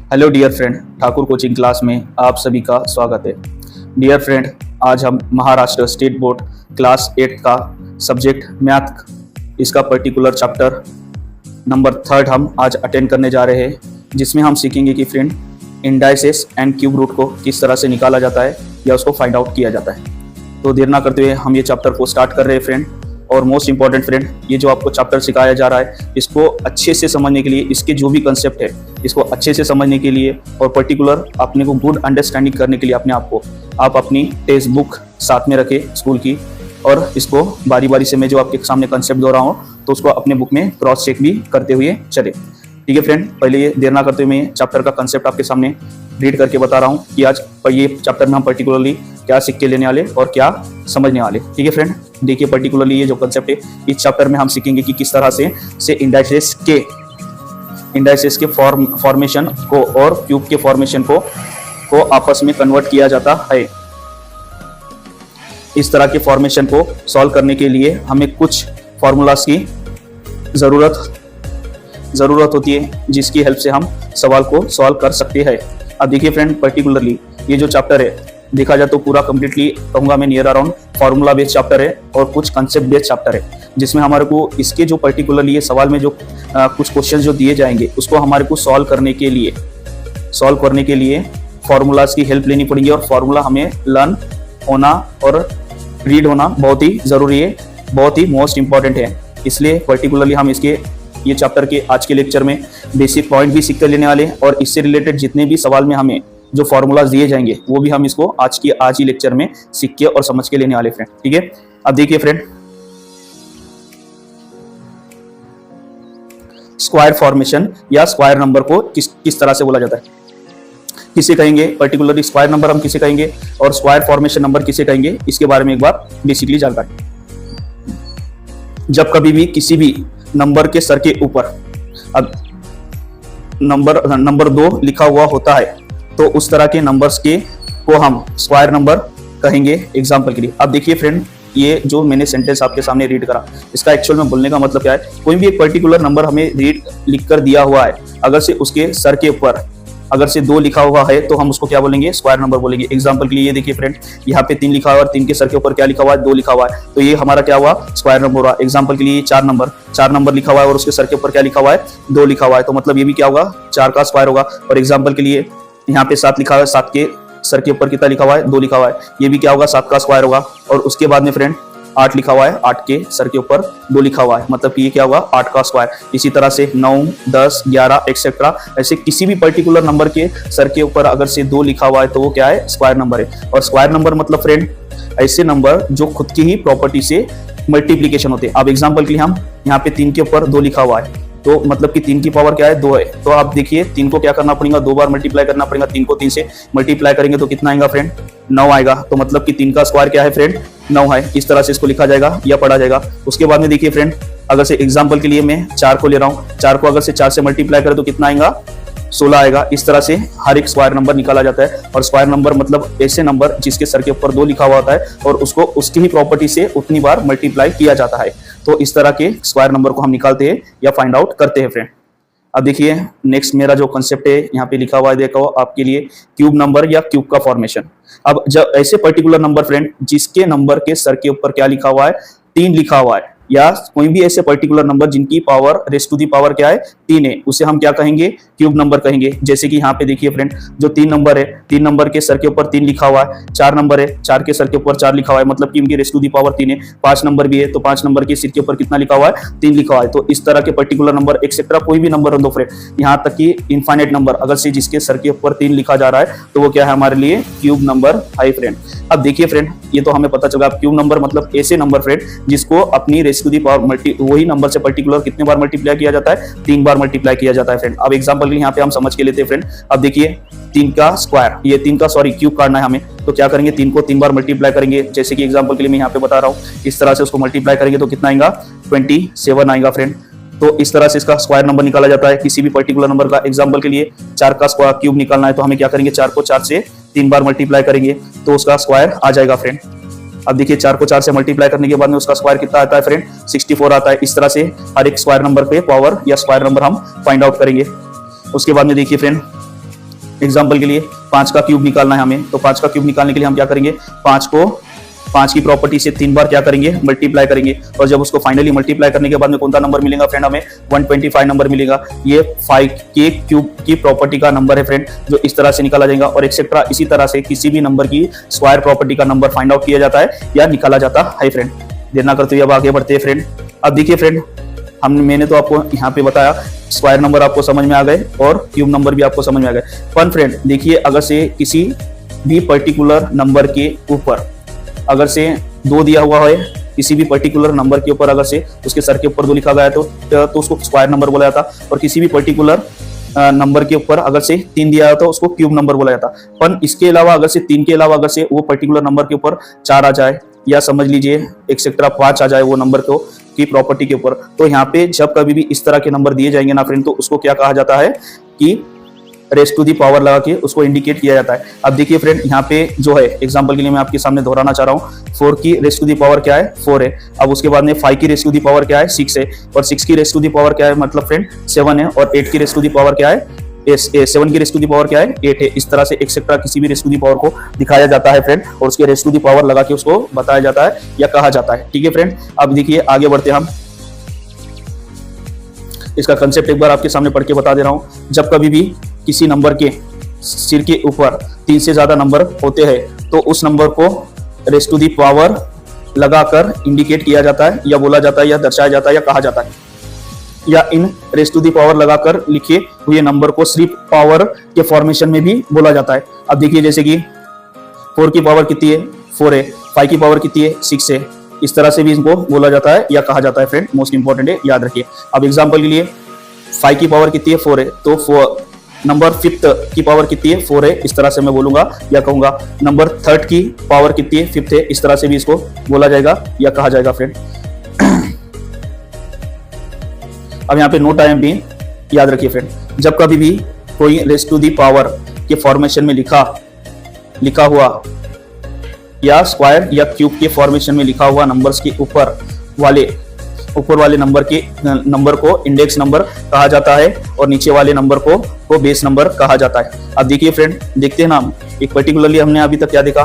Hello dear friend, Thakur coaching class में आप सभी का स्वागत है। डियर फ्रेंड, आज हम महाराष्ट्र स्टेट बोर्ड क्लास 8 का सब्जेक्ट मैथ, इसका पर्टिकुलर चैप्टर नंबर 3 हम आज अटेंड करने जा रहे हैं, जिसमें हम सीखेंगे कि friend indices and cube root को किस तरह से निकाला जाता है या उसको फाइंड आउट किया जाता है। तो देर ना करते हुए हम ये चैप्टर को स्टार्ट कर रहे हैं फ्रेंड। और मोस्ट इंपॉर्टेंट फ्रेंड, ये जो आपको चैप्टर सिखाया जा रहा है, इसको अच्छे से समझने के लिए, इसके जो भी कंसेप्ट है इसको अच्छे से समझने के लिए और पर्टिकुलर अपने को गुड अंडरस्टैंडिंग करने के लिए अपने आप को आप अपनी टेक्स्ट बुक साथ में रखें स्कूल की, और इसको बारी बारी से मैं जो आपके सामने कंसेप्ट दे रहा हूँ तो उसको अपने बुक में क्रॉस चेक भी करते हुए चले। ठीक है फ्रेंड, पहले ये देर ना करते हुए मैं चैप्टर का कंसेप्ट आपके सामने रीड करके बता रहा हूँ कि आज ये चैप्टर में हम पर्टिकुलरली क्या सीख के लेने वाले और क्या समझने वाले। ठीक है फ्रेंड, देखिए पर्टिकुलरली ये जो कंसेप्ट है इस चैप्टर में हम सीखेंगे कि किस तरह से इंडाइसेस के फॉर्मेशन को और क्यूब के फॉर्मेशन को आपस में कन्वर्ट किया जाता है। इस तरह के फॉर्मेशन को सॉल्व करने के लिए हमें कुछ फॉर्मूलाज की जरूरत होती है, जिसकी हेल्प से हम सवाल को सॉल्व कर सकते हैं। अब देखिए फ्रेंड, पर्टिकुलरली ये जो चैप्टर है देखा जाए तो पूरा कंप्लीटली कहूंगा मैं near around formula based chapter है और कुछ कंसेप्ट बेस्ड चैप्टर है, जिसमें हमारे को इसके जो पर्टिकुलरली ये सवाल में जो कुछ क्वेश्चन जो दिए जाएंगे उसको हमारे को सॉल्व करने के लिए फॉर्मूलाज की हेल्प लेनी पड़ेगी। और फॉर्मूला हमें लर्न होना और रीड होना बहुत ही जरूरी है, बहुत ही मोस्ट इंपॉर्टेंट है। इसलिए पर्टिकुलरली हम इसके ये चैप्टर के आज के लेक्चर में बेसिक पॉइंट भी सीख कर लेने वाले हैं, और इससे रिलेटेड जितने भी सवाल में हमें जो फॉर्मूलाज दिए जाएंगे वो भी हम इसको आज ही लेक्चर में सीख के और समझ के लेने वाले फ्रेंड। ठीक है, अब देखिए फ्रेंड, स्क्वायर फॉर्मेशन या स्क्वायर नंबर को किस तरह से बोला जाता है, किसे कहेंगे, पर्टिकुलरली स्क्वायर नंबर हम किसे कहेंगे और स्क्वायर फॉर्मेशन नंबर किसे कहेंगे, इसके बारे में एक बार बेसिकली जानकारी। जब कभी भी किसी भी नंबर के सर के ऊपर अब नंबर 2 लिखा हुआ होता है तो उस तरह के नंबर्स को हम स्क्वायर नंबर कहेंगे। एग्जांपल के लिए अब देखिए फ्रेंड, ये जो मैंने सेंटेंस आपके सामने रीड करा, इसका एक्चुअल में बोलने का मतलब क्या है, कोई भी एक पर्टिकुलर नंबर हमें लिख कर दिया हुआ है, अगर से उसके सर के ऊपर अगर से 2 लिखा हुआ है तो हम उसको क्या बोलेंगे, स्क्वायर नंबर बोलेंगे। एग्जांपल के लिए ये देखिए फ्रेंड, यहाँ पे 3 लिखा हुआ है और 3 के सर के ऊपर क्या लिखा हुआ है, 2 लिखा हुआ है, तो ये हमारा क्या हुआ, स्क्वायर नंबर हुआ। एग्जांपल के लिए 4 नंबर लिखा हुआ है और उसके सर के ऊपर क्या लिखा हुआ है, 2 लिखा हुआ है, तो मतलब ये भी क्या होगा, 4 का स्क्वायर होगा। और एग्जाम्पल के लिए यहाँ पे 7 लिखा हुआ है, 7 के सर के ऊपर कितना लिखा हुआ है, 2 लिखा हुआ है, ये भी क्या होगा, 7 का स्क्वायर होगा। और उसके बाद में फ्रेंड 8 लिखा हुआ है, 8 के सर के ऊपर 2 लिखा हुआ है, मतलब कि ये क्या होगा, 8 का स्क्वायर। इसी तरह से 9, 10, 11 एक्सेट्रा, ऐसे किसी भी पर्टिकुलर नंबर के सर के ऊपर अगर से 2 लिखा हुआ है तो वो क्या है, स्क्वायर नंबर है। और स्क्वायर नंबर मतलब फ्रेंड ऐसे नंबर जो खुद की ही प्रॉपर्टी से मल्टीप्लीकेशन होते हैं। अब एग्जाम्पल के लिए हम यहाँ पे 3 के ऊपर 2 लिखा हुआ है तो मतलब कि 3 की पावर क्या है, 2 है, तो आप देखिए 3 को क्या करना पड़ेगा, 2 बार मल्टीप्लाई करना पड़ेगा। 3 को 3 से मल्टीप्लाई करेंगे तो कितना आएगा फ्रेंड, 9 आएगा, तो मतलब कि 3 का स्क्वायर क्या है फ्रेंड, 9 है। इस तरह से इसको लिखा जाएगा या पढ़ा जाएगा। उसके बाद में देखिए फ्रेंड, अगर से एग्जाम्पल के लिए मैं 4 को ले रहा हूँ, 4 को अगर से 4 से मल्टीप्लाई करें तो कितना आएगा, 16 आएगा। इस तरह से हर एक स्क्वायर नंबर निकाला जाता है। और स्क्वायर नंबर मतलब ऐसे नंबर जिसके सर के ऊपर 2 लिखा हुआ होता है और उसको उसकी ही प्रॉपर्टी से उतनी बार मल्टीप्लाई किया जाता है। तो इस तरह के स्क्वायर नंबर को हम निकालते हैं या फाइंड आउट करते हैं फ्रेंड। अब देखिए नेक्स्ट मेरा जो कंसेप्ट है यहाँ पे लिखा हुआ है, देखो आपके लिए क्यूब नंबर या क्यूब का फॉर्मेशन। अब जब ऐसे पर्टिकुलर नंबर फ्रेंड जिसके नंबर के सर के ऊपर क्या लिखा हुआ है, 3 लिखा हुआ है, या कोई भी ऐसे पर्टिकुलर नंबर जिनकी power raise to the power क्या है, 3 है, उसे हम क्या कहेंगे, क्यूब नंबर कहेंगे। जैसे कि यहाँ पे देखिए फ्रेंड, जो 3 नंबर है, 3 नंबर के सर के ऊपर 3 लिखा हुआ है, 4 नंबर है, 4 के सर के ऊपर 4 लिखा हुआ है, मतलब कि इनकी रेज़ टू दी पावर 3 है। 5 नंबर भी है तो 5 नंबर के सिर के ऊपर कितना लिखा हुआ है, 3 लिखा हुआ है। तो इस तरह के पर्टिकुलर नंबर एक्सेट्रा कोई भी नंबर हो दो फ्रेंड, यहाँ तक कि इनफाइनाइट नंबर अगर से जिसके सर के ऊपर 3 लिखा जा रहा है तो वो क्या है, हमारे लिए क्यूब नंबर है फ्रेंड। अब देखिए फ्रेंड, ये तो हमें पता चला क्यूब नंबर मतलब ऐसे नंबर फ्रेंड जिसको अपनी रेज़ टू दी पावर वही नंबर से पर्टिकुलर कितने बार मल्टीप्लाई किया जाता है, 3 बार मल्टीप्लाई किया जाता है फ्रेंड। अब एग्जांपल के लिए यहाँ पे हम समझ के लेते हैं फ्रेंड। अब देखिए 3 का स्क्वायर, ये 3 का क्यूब काटना है हमें, तो क्या करेंगे, 3 को 3 बार मल्टीप्लाई करेंगे। जैसे कि एग्जांपल के लिए मैं यहाँ पे बता रहा हूँ, इस तरह से उसको मल्टीप्लाई करेंगे तो कितना आएगा, 27 आएगा फ्रेंड। तो इस तरह से इसका स्क्वायर नंबर निकाला जाता है किसी भी पर्टिकुलर नंबर का। एग्जांपल के लिए 4 का स्क्वायर क्यूब निकालना है तो हमें क्या करेंगे, 4 को 4 से 3 बार मल्टीप्लाई करेंगे तो उसका स्क्वायर आ जाएगा फ्रेंड। अब देखिए 4 को 4 से मल्टीप्लाई करने के बाद में उसका स्क्वायर कितना आता है फ्रेंड, 64 आता है। इस तरह से हर एक स्क्वायर नंबर पे पावर या स्क्वायर नंबर हम फाइंड आउट करेंगे। उसके बाद में देखिए फ्रेंड, एग्जाम्पल के लिए 5 का क्यूब निकालना है हमें, तो 5 का क्यूब निकालने के लिए हम क्या करेंगे, 5 को 5 की प्रॉपर्टी से 3 बार क्या करेंगे, मल्टीप्लाई करेंगे, और जब उसको फाइनली मल्टीप्लाई करने के बाद में कौन सा नंबर मिलेगा फ्रेंड, हमें 125 नंबर मिलेगा। ये 5 के क्यूब की प्रॉपर्टी का नंबर है फ्रेंड, जो इस तरह से निकाला जाएगा। और एक्सेट्रा इसी तरह से किसी भी नंबर की स्क्वायर प्रॉपर्टी का नंबर फाइंड आउट किया जाता है या निकाला जाता है फ्रेंड। देर ना करते हुए अब आगे बढ़ते हैं फ्रेंड। अब देखिए फ्रेंड, मैंने तो आपको यहाँ पे बताया, स्क्वायर नंबर आपको समझ में आ गए और क्यूब नंबर भी आपको समझ में आ गए। पर फ्रेंड देखिए, अगर से किसी भी पर्टिकुलर नंबर के ऊपर अगर से 2 दिया हुआ है, किसी भी पर्टिकुलर नंबर के ऊपर अगर से उसके सर के ऊपर 2 लिखा गया है तो उसको स्क्वायर नंबर बोला जाता। और किसी भी पर्टिकुलर नंबर के ऊपर अगर से 3 दिया है तो उसको क्यूब नंबर बोला जाता। पर इसके अलावा अगर से 3 के अलावा अगर से वो पर्टिकुलर नंबर के ऊपर 4 आ जाए, या समझ लीजिए एक्सेट्रा 5 आ जाए वो नंबर को की प्रॉपर्टी के ऊपर, तो यहाँ पे जब कभी भी इस तरह के नंबर दिए जाएंगे ना फ्रेंड, तो उसको क्या कहा जाता है कि रेस टू दी पावर लगा के उसको इंडिकेट किया जाता है। अब देखिए फ्रेंड, यहाँ पे जो है एग्जांपल के लिए मैं आपके सामने दोहराना चाह रहा हूँ, 4 की रेस टू दी पावर क्या है, 4 है। अब उसके बाद में 5 की रेस टू दी पावर क्या है, 6 है। और 6 की रेस टू दी पावर क्या है, मतलब फ्रेंड 7 है। और 8 की रेस टू दी पावर क्या है, 7 की रेस टू दी पावर क्या है, 8 है। इस तरह से एक्सेट्रा किसी भी रेस टू दी पावर को दिखाया जाता है फ्रेंड, और उसके रेस टू दी पावर लगा के उसको बताया जाता है या कहा जाता है। ठीक है फ्रेंड, अब देखिए आगे बढ़ते हम, इसका कंसेप्ट एक बार आपके सामने पढ़ के बता दे रहा हूं। जब कभी भी किसी नंबर के सिर के ऊपर 3 से ज्यादा नंबर होते हैं तो उस नंबर को रेस टू दी पावर लगाकर इंडिकेट किया जाता है, या बोला जाता है, या दर्शाया जाता है, या कहा जाता है। या in race to the power लगाकर लिखे हुए नंबर को सिर्फ पावर के फॉर्मेशन में भी बोला जाता है। अब देखिए जैसे कि 4 की पावर कितनी है, 4 है। 5 की पावर कितनी है, 6 है। इस तरह से भी इनको बोला जाता है या कहा जाता है फ्रेंड, मोस्ट इंपॉर्टेंट है, याद रखिए। अब एग्जांपल के लिए 5 की पावर कितनी है, 4 है, तो नंबर 5th की पावर कितनी है, 4 है। इस तरह से मैं बोलूंगा या कहूंगा। नंबर 3rd की पावर कितनी है, 5th है। इस तरह से भी इसको बोला जाएगा या कहा जाएगा फ्रेंड। अब यहाँ पे नो टाइम भी याद रखिए फ्रेंड, जब कभी भी कोई रेस टू दी पावर के फॉर्मेशन में लिखा हुआ या स्क्वायर या क्यूब के फॉर्मेशन में लिखा हुआ नंबर्स के ऊपर वाले नंबर को इंडेक्स नंबर कहा जाता है, और नीचे वाले नंबर को बेस नंबर कहा जाता है। अब देखिए फ्रेंड, देखते हैं ना हम, एक पर्टिकुलरली हमने अभी तक क्या देखा,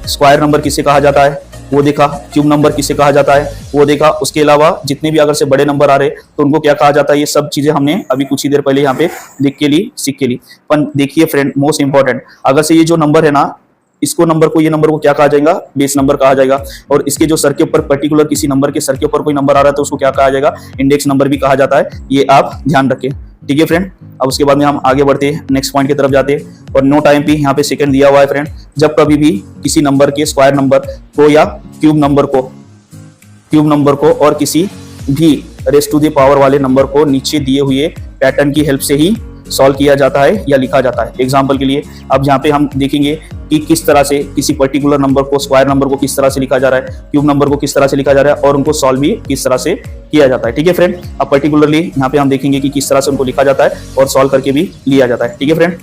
स्क्वायर नंबर किसे कहा जाता है वो देखा, क्यूब नंबर किसे कहा जाता है वो देखा। उसके अलावा जितने भी अगर से बड़े नंबर आ रहे तो उनको क्या कहा जाता है, ये सब चीजें हमने अभी कुछ ही देर पहले यहाँ पे देख के ली, सीख के ली। पर देखिए फ्रेंड, मोस्ट इंपॉर्टेंट, अगर से ये जो नंबर है ना, ये नंबर को क्या कहा जाएगा, बेस नंबर कहा जाएगा। और इसके जो सर के ऊपर पर्टिकुलर किसी नंबर के सर के ऊपर कोई नंबर आ रहा है तो उसको क्या कहा जाएगा, इंडेक्स नंबर भी कहा जाता है। ये आप ध्यान रखें, ठीक है फ्रेंड। अब उसके बाद में हम आगे बढ़ते हैं, नेक्स्ट पॉइंट की तरफ जाते हैं। और नो टाइम पे यहाँ पे सेकंड दिया हुआ है फ्रेंड, जब कभी भी किसी नंबर के स्क्वायर नंबर को या क्यूब नंबर को और किसी भी रेस टू द पावर वाले नंबर को नीचे दिए हुए पैटर्न की हेल्प से ही सॉल्व किया जाता है या लिखा जाता है। एग्जाम्पल के लिए अब यहाँ पे हम देखेंगे कि किस तरह से किसी पर्टिकुलर नंबर को, स्क्वायर नंबर को किस तरह से लिखा जा रहा है, क्यूब नंबर को किस तरह से लिखा जा रहा है, और उनको सॉल्व भी किस तरह से किया जाता है। ठीक है फ्रेंड, अब पर्टिकुलरली यहाँ पे हम देखेंगे कि किस तरह से उनको लिखा जाता है और सॉल्व करके भी लिया जाता है। ठीक है फ्रेंड,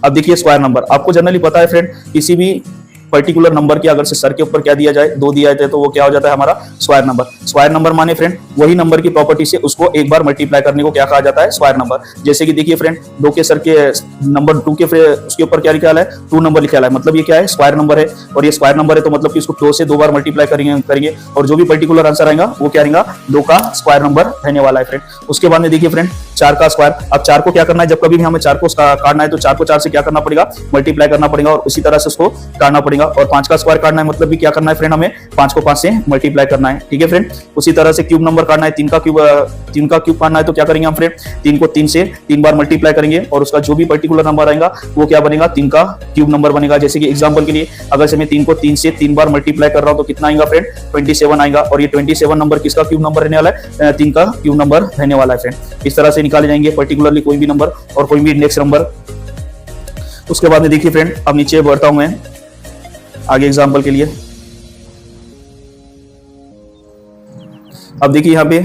अब देखिए स्क्वायर नंबर, आपको जनरली पता है फ्रेंड, किसी भी पर्टिकुलर नंबर के अगर से सर के ऊपर क्या दिया जाए, 2 दिया जाए तो वो क्या हो जाता है हमारा स्क्वायर नंबर। स्क्वायर नंबर माने फ्रेंड वही नंबर की प्रॉपर्टी से उसको एक बार मल्टीप्लाई करने को क्या कहा जाता है, स्क्वायर नंबर। जैसे कि देखिए फ्रेंड, 2 के सर के नंबर 2 के उसके ऊपर क्या लिखा है, 2 नंबर लिखा है, मतलब ये क्या है, स्क्वायर नंबर है। और ये स्क्वायर नंबर है तो मतलब कि इसको 2 से 2 बार मल्टीप्लाई करेंगे और जो भी पर्टिकुलर आंसर आएगा वो क्या रहेगा, 2 का स्क्वायर नंबर रहने वाला है फ्रेंड। उसके बाद में देखिए फ्रेंड 4 का स्क्वायर। अब 4 को क्या करना है, जब कभी भी हमें 4 को काटना है तो 4 को 4 से क्या करना पड़ेगा, मल्टीप्लाई करना पड़ेगा, और उसी तरह से उसको काटना पड़ेगा। और 5 का स्क्वायर काटना है मतलब भी क्या करना है फ्रेंड, हमें 5 को 5 से मल्टीप्लाई करना है। ठीक है फ्रेंड, उसी तरह से क्यूब नंबर काटना है, 3 का क्यूब काटना है तो क्या करेंगे हम फ्रेंड, 3 को 3 से 3 बार मल्टीप्लाई करेंगे और उसका जो भी पर्टिकुलर नंबर आएगा वो क्या बनेगा, 3 का क्यूब नंबर बनेगा। जैसे कि एग्जांपल के लिए अगर से मैं 3 को 3 से 3 बार मल्टीप्लाई कर रहा हूं तो कितना आएगा फ्रेंड, 27 आएगा। और ये 27 नंबर किसका क्यूब नंबर रहने वाला है, 3 का क्यूब नंबर रहने वाला है फ्रेंड। इस तरह से निकाले जाएंगे पर्टिकुलरली कोई भी नंबर और कोई भी इंडेक्स नंबर। उसके बाद में देखिए फ्रेंड, अब नीचे बढ़ता हूं मैं आगे एग्जांपल के लिए। अब देखिए यहाँ पे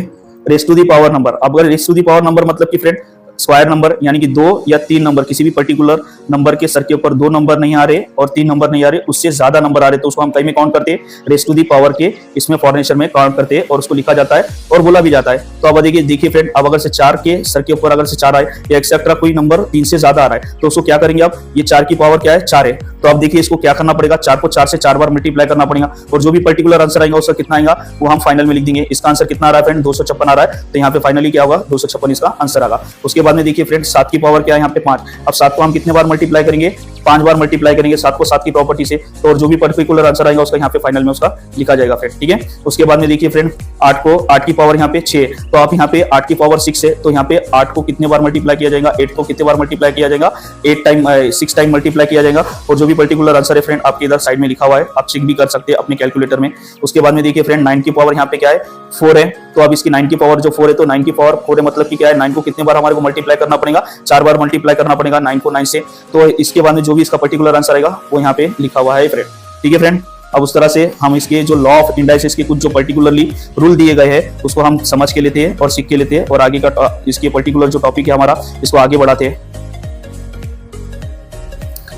raise to the power number. अब अगर raise to the power number मतलब कि फ्रेंड स्क्वायर नंबर यानी कि 2 या 3 नंबर किसी भी पर्टिकुलर नंबर के सर के ऊपर 2 नंबर नहीं आ रहे और 3 नंबर नहीं आ रहे, उससे ज्यादा नंबर आ रहे तो उसको हम कहीं में काउंट करते हैं, रेस टू दी पावर के इसमें फॉर्मेशन में काउंट करते हैं और उसको लिखा जाता है और बोला भी जाता है। तो अब देखिए फ्रेंड, अब अगर से 4 के सर के ऊपर अगर से 4 आए या एक्सेट्रा कोई नंबर 3 से ज्यादा आ रहा है तो उसको क्या करेंगे आप, ये 4 की पावर क्या है, 4 है। तो अब देखिए इसको क्या करना पड़ेगा, 4 को 4 से 4 बार मल्टीप्लाई करना पड़ेगा और जो भी पर्टिकुलर आंसर आएगा उसका कितना आएगा वो हम फाइनल में लिख देंगे। इसका आंसर कितना आ रहा है फ्रेंड, 256 आ रहा है, तो यहाँ पे फाइनली क्या होगा, 256 इसका आंसर आएगा। उसके बाद में देखिए फ्रेंड 7 की पावर क्या है यहाँ पे 5। अब 7 को हम कितने बार मल्टीप्लाई करेंगे, 5 बार मल्टीप्लाई करेंगे 7 को 7 की प्रॉपर्टी से, तो और जो भी पर्टिकुलर आंसर आएगा उसका यहाँ पे फाइनल में उसका लिखा जाएगा फ्रेंड, ठीक है। उसके बाद में देखिए फ्रेंड 8 की पावर यहाँ पे 6, तो आप यहाँ पे 8 की पावर 6 है, तो यहाँ पे 8 को कितने बार मल्टीप्लाई किया जाएगा, 8 को कितने बार मल्टीप्लाई किया जाएगा, 6 टाइम मल्टीप्लाई किया जाएगा। और जो भी पर्टिकुलर आंसर है फ्रेंड आपके इधर साइड में लिखा हुआ है, आप चेक भी कर सकते हैं अपने कैलकुलेटर में। उसके बाद में देखिए फ्रेंड 9 की पावर यहाँ पे क्या है, 4 है, तो अब इसकी 9 की पावर जो 4 है, तो 9 की पावर 4 है मतलब कि क्या है, 9 को कितने बार हमारे को मल्टीप्लाई करना पड़ेगा, 4 बार मल्टीप्लाई करना पड़ेगा 9 को 9 से। तो इसके बाद में जो भी इसका पर्टिकुलर आंसर आएगा वो यहाँ पे लिखा हुआ है फ्रेंड, ठीक है फ्रेंड। अब उस तरह से हम इसके जो लॉ ऑफ इंडाइसिस के कुछ जो पर्टिकुलरली रूल दिए गए हैं उसको हम समझ के लेते हैं और सीख के लेते हैं और आगे का इसके पर्टिकुलर जो टॉपिक है हमारा इसको आगे बढ़ाते हैं।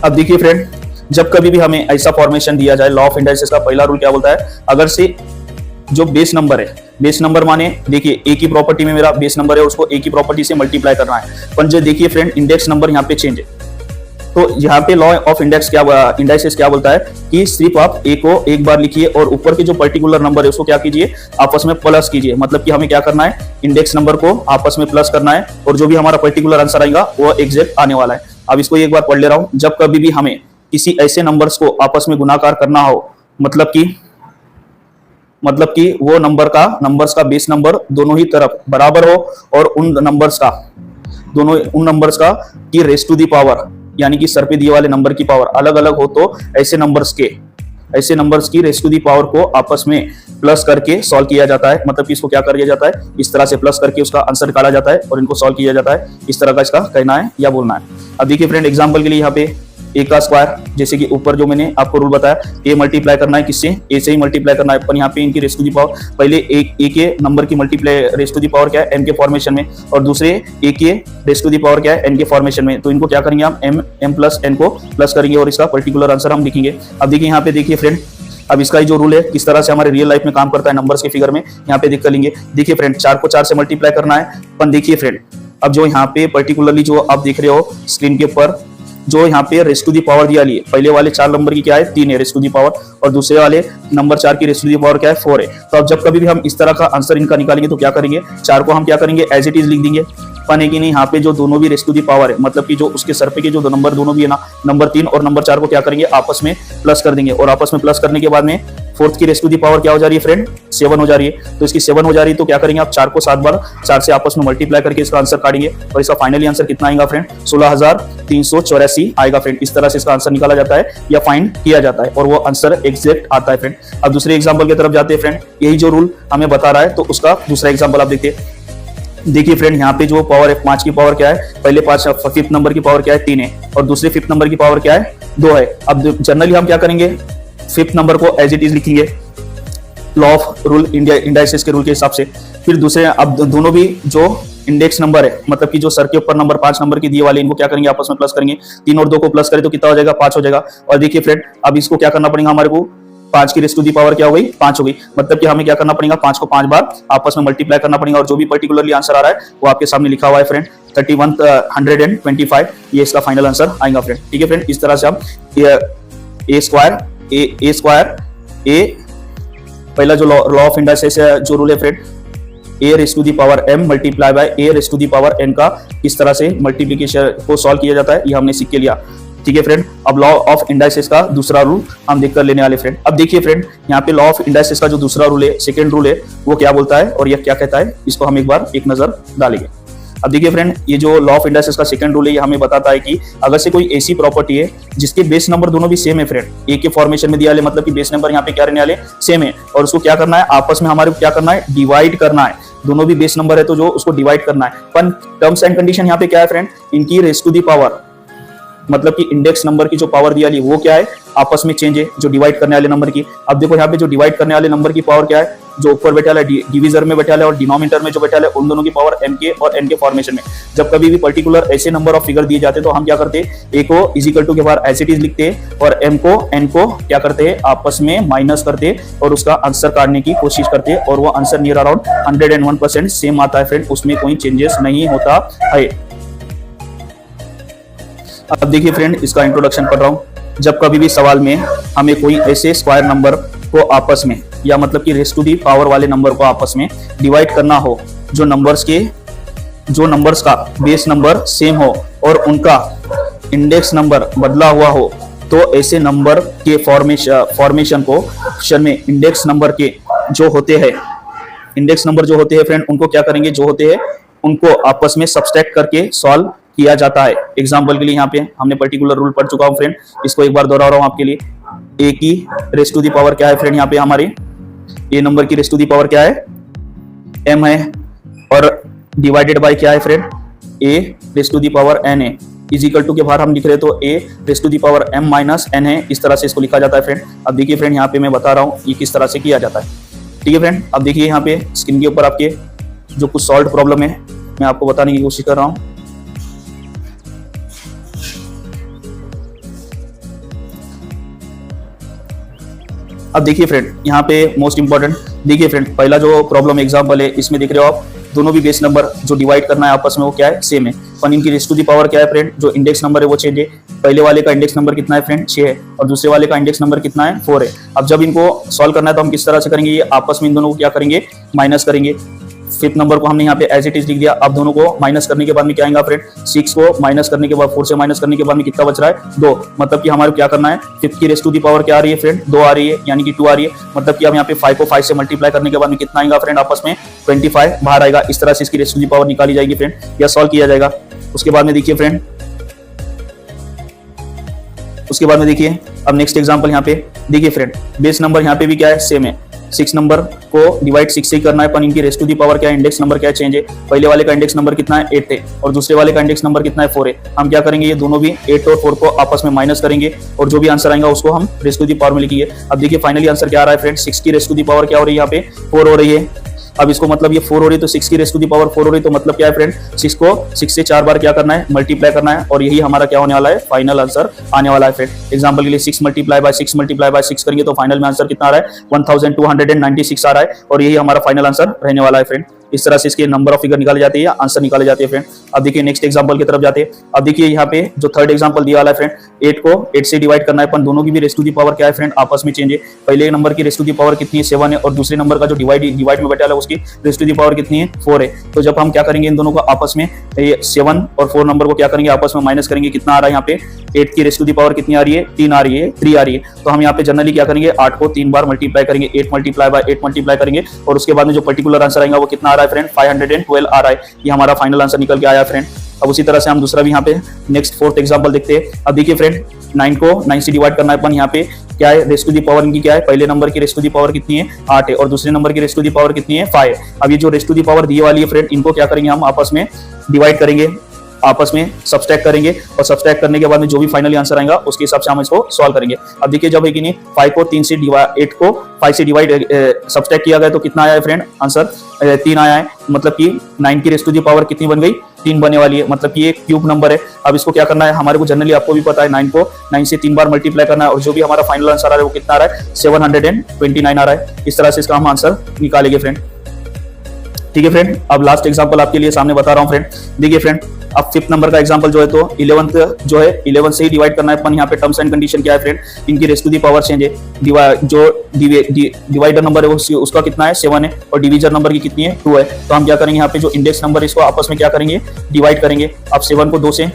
अब देखिए फ्रेंड, जब कभी भी हमें ऐसा फॉर्मेशन दिया जाए, लॉ ऑफ इंडाइसिस का पहला रूल क्या बोलता है, अगर से जो बेस नंबर है, बेस नंबर माने देखिए ए की प्रॉपर्टी में मेरा बेस नंबर है उसको ए की प्रॉपर्टी से मल्टीप्लाई करना है, पर जो देखिए फ्रेंड इंडेक्स नंबर यहाँ पे चेंज है, तो यहाँ पे लॉ ऑफ इंडाइसिस क्या बोलता है कि सिर्फ आप ए को एक बार लिखिए और ऊपर के जो पर्टिकुलर नंबर है उसको क्या कीजिए, आपस में प्लस कीजिए। मतलब कि हमें क्या करना है, इंडेक्स नंबर को आपस में प्लस करना है और जो भी हमारा पर्टिकुलर आंसर आएगा वो एग्जैक्ट आने वाला है। अब इसको एक बार पढ़ ले रहा हूं, जब कभी भी हमें किसी ऐसे नंबर्स को आपस में गुणाकार करना हो, मतलब कि वो नंबर्स का बेस नंबर दोनों ही तरफ बराबर हो और उन नंबर्स का की रेस टू दी पावर यानी कि सर पे दिए वाले नंबर की पावर अलग अलग हो, तो ऐसे नंबर्स की रेस टू दी पावर को आपस में प्लस करके सॉल्व किया जाता है। मतलब कि इसको क्या किया जाता है, इस तरह से प्लस करके उसका आंसर निकाला जाता है और इनको सॉल्व किया जाता है। इस तरह का इसका कहना है या बोलना है। अब देखिए फ्रेंड एग्जांपल के लिए यहाँ पे ए का स्क्वायर, जैसे कि ऊपर जो मैंने आपको रूल बताया, ए मल्टीप्लाई करना है किससे, ए से ही मल्टीप्लाई करना है, पर यहाँ पे इनकी रेस टू दी पावर पहले ए के नंबर की multiply raise to the power क्या है एम के फॉर्मेशन में और दूसरे ए के रेस टू दी पावर क्या है एन के फॉर्मेशन में। तो इनको क्या करेंगे हम एम प्लस एन को प्लस करेंगे और इसका पर्टिकुलर आंसर हम लिखेंगे। अब देखिए यहाँ पे देखिए फ्रेंड, अब इसका जो रूल है किस तरह से हमारे रियल लाइफ में काम करता है नंबर्स के फिगर में, यहाँ पे देख कर लेंगे। देखिए फ्रेंड 4 को 4 से मल्टीप्लाई करना है, पर देखिए फ्रेंड अब जो यहाँ पे पर्टिकुलरली जो आप देख रहे हो स्क्रीन के ऊपर जो यहाँ पे रेस टू दी पावर दिया लिए, पहले वाले 4 नंबर की क्या है 3 है रेस टू दी पावर और दूसरे वाले नंबर 4 की रेस टू दी पावर क्या है 4 है। तो अब जब कभी भी हम इस तरह का आंसर इनका निकालेंगे तो क्या करेंगे, 4 को हम क्या करेंगे एज इट इज लिख देंगे, पाने की नहीं यहाँ पे जो दोनों भी रेस टू दी पावर है, मतलब कि जो उसके सर पे के जो नंबर दोनों भी है ना, नंबर 3 और नंबर 4 को क्या करेंगे आपस में प्लस कर देंगे और आपस में प्लस करने के बाद में 4th की रेस टू दी पावर क्या हो जा रही है फ्रेंड 7 हो जा रही है। तो इसकी 7 हो जा रही है तो क्या करेंगे आप 4 को 7 बार 4 से आपस में मल्टीप्लाई करके इसका आंसर काटेंगे और इसका फाइनली आंसर कितना आएगा फ्रेंड 16,384 आएगा फ्रेंड। इस तरह से इसका आंसर निकाला जाता है या फाइंड किया जाता है और वो आंसर एग्जैक्ट आता है फ्रेंड। अब दूसरे एग्जाम्पल की तरफ जाते हैं फ्रेंड, यही जो रूल हमें बता रहा है तो उसका दूसरा एग्जाम्पल आप देखते हैं। देखिए फ्रेंड यहाँ पे जो पावर है 5 की पावर क्या है, पहले 5 नंबर की पावर क्या है 3 है और दूसरे 5th नंबर की पावर क्या है 2 है। अब जनरली हम क्या करेंगे 5th नंबर को एज इट इज लिखेंगे लॉ ऑफ रूल इंडाइसिस के रूल के हिसाब से। फिर दूसरे अब दोनों भी जो इंडेक्स नंबर है, मतलब कि जो सर के ऊपर नंबर 5 नंबर की दिए वाले, इनको क्या करेंगे आपस में प्लस करेंगे, 3 और 2 को प्लस करें तो कितना हो जाएगा 5 हो जाएगा। और देखिए फ्रेंड अब इसको क्या करना पड़ेगा हमारे को, 5 की रेस टू दी पावर क्या हो गई 5 हो गई, मतलब कि हमें क्या करना पड़ेगा 5 को 5 बार आपस में मल्टीप्लाई करना पड़ेगा और जो भी पर्टिकुलरली आंसर आ रहा है वो आपके सामने लिखा हुआ है फ्रेंड 3125, ये इसका फाइनल आंसर आएगा फ्रेंड। ठीक है फ्रेंड, इस तरह से हम ए स्क्वायर पहला जो लॉ ऑफ इंडाइसिस जो रूल है friend a raise to the power m multiply by a raise to the power n का किस तरह से मल्टीप्लिकेशन को सॉल्व किया जाता है ये हमने सीख के लिया। ठीक है फ्रेंड, अब लॉ ऑफ इंडाइसिस का दूसरा रूल हम देखकर लेने वाले फ्रेंड। अब देखिए फ्रेंड यहाँ पे लॉ ऑफ इंडाइसिस का जो दूसरा रूल है, सेकंड रूल है, वो क्या बोलता है और यह क्या कहता है, इसको हम एक बार एक नजर डालेंगे। अब देखिए फ्रेंड ये जो लॉ ऑफ इंडाइसिस का सेकंड रूल है ये हमें बताता है कि अगर से कोई ऐसी प्रॉपर्टी है जिसके बेस नंबर दोनों भी सेम है फ्रेंड, ए के फॉर्मेशन में दिया है, मतलब कि बेस नंबर यहाँ पे क्या रहने वाले सेम है और उसको क्या करना है आपस में हमारे को क्या करना है डिवाइड करना है, दोनों भी बेस नंबर है तो जो उसको डिवाइड करना है। पर टर्म्स एंड कंडीशन यहाँ पे क्या है फ्रेंड, इनकी रेस टू दी पावर मतलब कि इंडेक्स नंबर की जो पावर दी वाली वो क्या है, आपस में चेंज है जो डिवाइड करने वाले नंबर की। अब देखो यहाँ पे जो डिवाइड करने वाले नंबर की पावर क्या है, जो ऊपर बैठा है डिवीजर में बैठा है और डिनोमिनेटर में जो बैठा है, उन दोनों की पावर m के और n के फॉर्मेशन में। जब कभी भी पर्टिकुलर ऐसे नंबर ऑफ फिगर दिए जाते हैं तो हम क्या करते हैं, a को इजिकल टू के बाहर एज इट इज लिखते हैं और m को n को क्या करते हैं, आपस में माइनस करते हैं और उसका आंसर काटने की कोशिश करते हैं और वो आंसर नियर अराउंड 101% सेम आता है फ्रेंड, उसमें कोई चेंजेस नहीं होता है। अब देखिए फ्रेंड, इसका इंट्रोडक्शन कर रहा हूं। जब कभी भी सवाल में हमें कोई ऐसे स्क्वायर नंबर को आपस में या मतलब कि रेज़ टू दी पावर वाले नंबर को आपस में डिवाइड करना हो, जो नंबर्स का बेस नंबर सेम हो और उनका इंडेक्स नंबर बदला हुआ हो, तो ऐसे नंबर के फॉर्मेशन को क्वेश्चन में इंडेक्स नंबर जो होते हैं फ्रेंड, उनको क्या करेंगे, जो होते हैं उनको आपस में सब्सट्रैक्ट करके सॉल्व किया जाता है। एग्जाम्पल के लिए यहाँ पे हमने पर्टिकुलर रूल पढ़ चुका हूँ फ्रेंड, इसको एक बार दोहरा रहा हूँ आपके लिए। ए की रेज़ टू दी पावर क्या है फ्रेंड, यहाँ पे हमारे ए नंबर की रेज़ टू दी पावर क्या है, m है, और डिवाइडेड बाय क्या है friend, a raise to the power n है, इजिकल टू के बाहर हम लिख रहे तो a raise to the power m minus n है। इस तरह से इसको लिखा जाता है फ्रेंड। अब देखिए फ्रेंड, यहाँ पे मैं बता रहा हूँ ये किस तरह से किया जाता है, ठीक है फ्रेंड। अब देखिए यहाँ पे स्क्रीन के ऊपर आपके जो कुछ सॉल्व प्रॉब्लम है मैं आपको बताने की कोशिश कर रहा हूँ। अब देखिए फ्रेंड, यहाँ पे मोस्ट इंपॉर्टेंट देखिए फ्रेंड, पहला जो प्रॉब्लम एग्जांपल है इसमें देख रहे हो आप, दोनों भी बेस नंबर जो डिवाइड करना है आपस में वो क्या है, सेम है, पर इनकी रेज़ टू दी पावर क्या है फ्रेंड, जो इंडेक्स नंबर है वो चेंज है। पहले वाले का इंडेक्स नंबर कितना है फ्रेंड, 6 है, और दूसरे वाले का इंडेक्स नंबर कितना है, 4 है। अब जब इनको सॉल्व करना है तो हम किस तरह से करेंगे, ये आपस में इन दोनों को क्या करेंगे, माइनस करेंगे। फिफ्थ नंबर को हमने यहाँ पे एज इट इज लिख दिया। अब दोनों को माइनस करने के बाद में क्या आएगा फ्रेंड, 6 को माइनस करने के बाद 4 से माइनस करने के बाद में कितना बच रहा है, 2। मतलब कि हमारे क्या करना है, फिफ्थ की रेज़ टू दी पावर क्या आ रही है फ्रेंड, 2 आ रही है, यानी कि 2 आ रही है। मतलब कि हम यहाँ पे 5 को 5 से मल्टीप्लाई करने के बाद में कितना आएगा फ्रेंड, आपस में 25 बाहर आएगा। इस तरह से इसकी रेज़ टू दी पावर निकाली जाएगी फ्रेंड, या सॉल्व किया जाएगा। उसके बाद में देखिए फ्रेंड, अब नेक्स्ट एग्जांपल यहाँ पे देखिए फ्रेंड, बेस नंबर यहाँ पे भी क्या है, सेम है। 6 नंबर को डिवाइड 6 से ही करना है, पर इनकी रेज़ टू दी पावर क्या है, इंडेक्स नंबर क्या है, चेंज है। पहले वाले का इंडेक्स नंबर कितना है, 8 है, और दूसरे वाले का इंडेक्स नंबर कितना है, 4 है। हम क्या करेंगे, ये दोनों भी 8 और 4 को आपस में माइनस करेंगे और जो भी आंसर आएगा उसको हम रेज़ टू दी पावर में लिखेंगे। अब देखिए फाइनली आंसर क्या आ रहा है फ्रेंड, 6 की रेज़ टू दी पावर क्या हो रही है, यहाँ पे 4 हो रही है। अब इसको मतलब ये 4 हो रही है तो 6 की रेज़ टू दी पावर 4 हो रही है, तो मतलब क्या है फ्रेंड, 6 को 6 से 4 बार क्या करना है, मल्टीप्लाई करना है, और यही हमारा क्या होने वाला है, फाइनल आंसर आने वाला है फ्रेंड। एग्जांपल के लिए 6 मल्टीप्लाई बाय 6 करेंगे तो फाइनल में आंसर कितना आ रहा है, 1296 आ रहा है, और यही हमारा फाइनल आंसर रहने वाला है फ्रेंड। इस तरह से इसके नंबर ऑफ फिगर निकाले जाते हैं या आंसर निकाले जाते हैं फ्रेंड। अब देखिए नेक्स्ट एग्जांपल की तरफ जाते हैं। अब देखिए यहाँ पे जो थर्ड एग्जांपल दिया वाला है फ्रेंड, 8 को 8 से डिवाइड करना है, पर दोनों की भी रेज़ टू दी पावर क्या है फ्रेंड, आपस में चेंज है। पहले नंबर की रेज़ टू दी पावर कितनी है, 7 है, और दूसरे नंबर का जो डिवाइड में बैठा है उसकी रेज़ टू दी पावर कितनी है, 4 है। तो जब हम क्या करेंगे, इन दोनों को आपस में 7 और 4 नंबर को क्या करेंगे, आपस में माइनस करेंगे। कितना आ रहा है यहाँ पे, 8 की रेज़ टू दी पावर कितनी आ रही है, 3 आ रही है, 3 आ रही है। तो हम यहाँ पे जनरली क्या करेंगे, 8 को 3 बार मल्टीप्लाई करेंगे, 8 मल्टीप्लाई बाय 8 मल्टीप्लाई करेंगे, और उसके बाद में जो पर्टिकुलर आंसर आएगा वो कितना आ रहा है फ्रेंड, 512 आ रहा है। ये हमारा फाइनल आंसर निकल के आया फ्रेंड। अब उसी तरह से हम दूसरा भी यहाँ पे नेक्स्ट फोर्थ एग्जांपल देखते हैं। अब देखिए फ्रेंड, 9 को 9 से डिवाइड करना है, अपन यहाँ पे क्या है, रेज़ टू दी पावर इनकी क्या है, पहले नंबर की रेज़ टू दी पावर कितनी है, 8 है, और दूसरे नंबर की रेज़ टू दी पावर कितनी है, 5 है। अब ये जो रेज़ टू दी पावर दी वाली है फ्रेंड, इनको क्या करेंगे, हम आपस में डिवाइड करेंगे, आपस में सब्सट्रैक्ट करेंगे, और सब्सट्रैक्ट करने के बाद में जो भी फाइनली आंसर आएगा उसके हिसाब से हम इसको सॉल्व करेंगे। अब देखिए जब है कि नहीं, 5 को 3 से 8 को 5 से डिवाइड सब्सट्रैक्ट किया गया तो कितना आया है फ्रेंड, आंसर 3 आया है। मतलब कि 9 की रेज़ टू दी पावर कितनी बन गई, 3 बनने वाली है। मतलब कि ये क्यूब नंबर है। अब इसको क्या करना है, हमारे को जनरली आपको भी पता है, 9 को 9 से 3 बार मल्टीप्लाई करना है, और जो भी हमारा फाइनल आंसर आ रहा है वो कितना आ रहा है, 729 आ रहा है। इस तरह से इसका हम आंसर निकालेंगे फ्रेंड, ठीक है फ्रेंड। अब लास्ट एग्जांपल आपके लिए सामने बता रहा हूं फ्रेंड। देखिए फ्रेंड, अब 5th नंबर का एग्जांपल जो है, तो 11th जो है 11 से ही डिवाइड करना है अपन। यहाँ पे टर्म्स एंड कंडीशन क्या है फ्रेंड, इनकी raise to the power change है। जो डिवाइडर नंबर है उसका कितना है, 7 है, और डिवीजर नंबर की कितनी है, 2 है। तो हम क्या करेंगे, यहाँ पे जो इंडेक्स नंबर है इसको आपस में क्या करेंगे, डिवाइड करेंगे। अब 7 को 2 से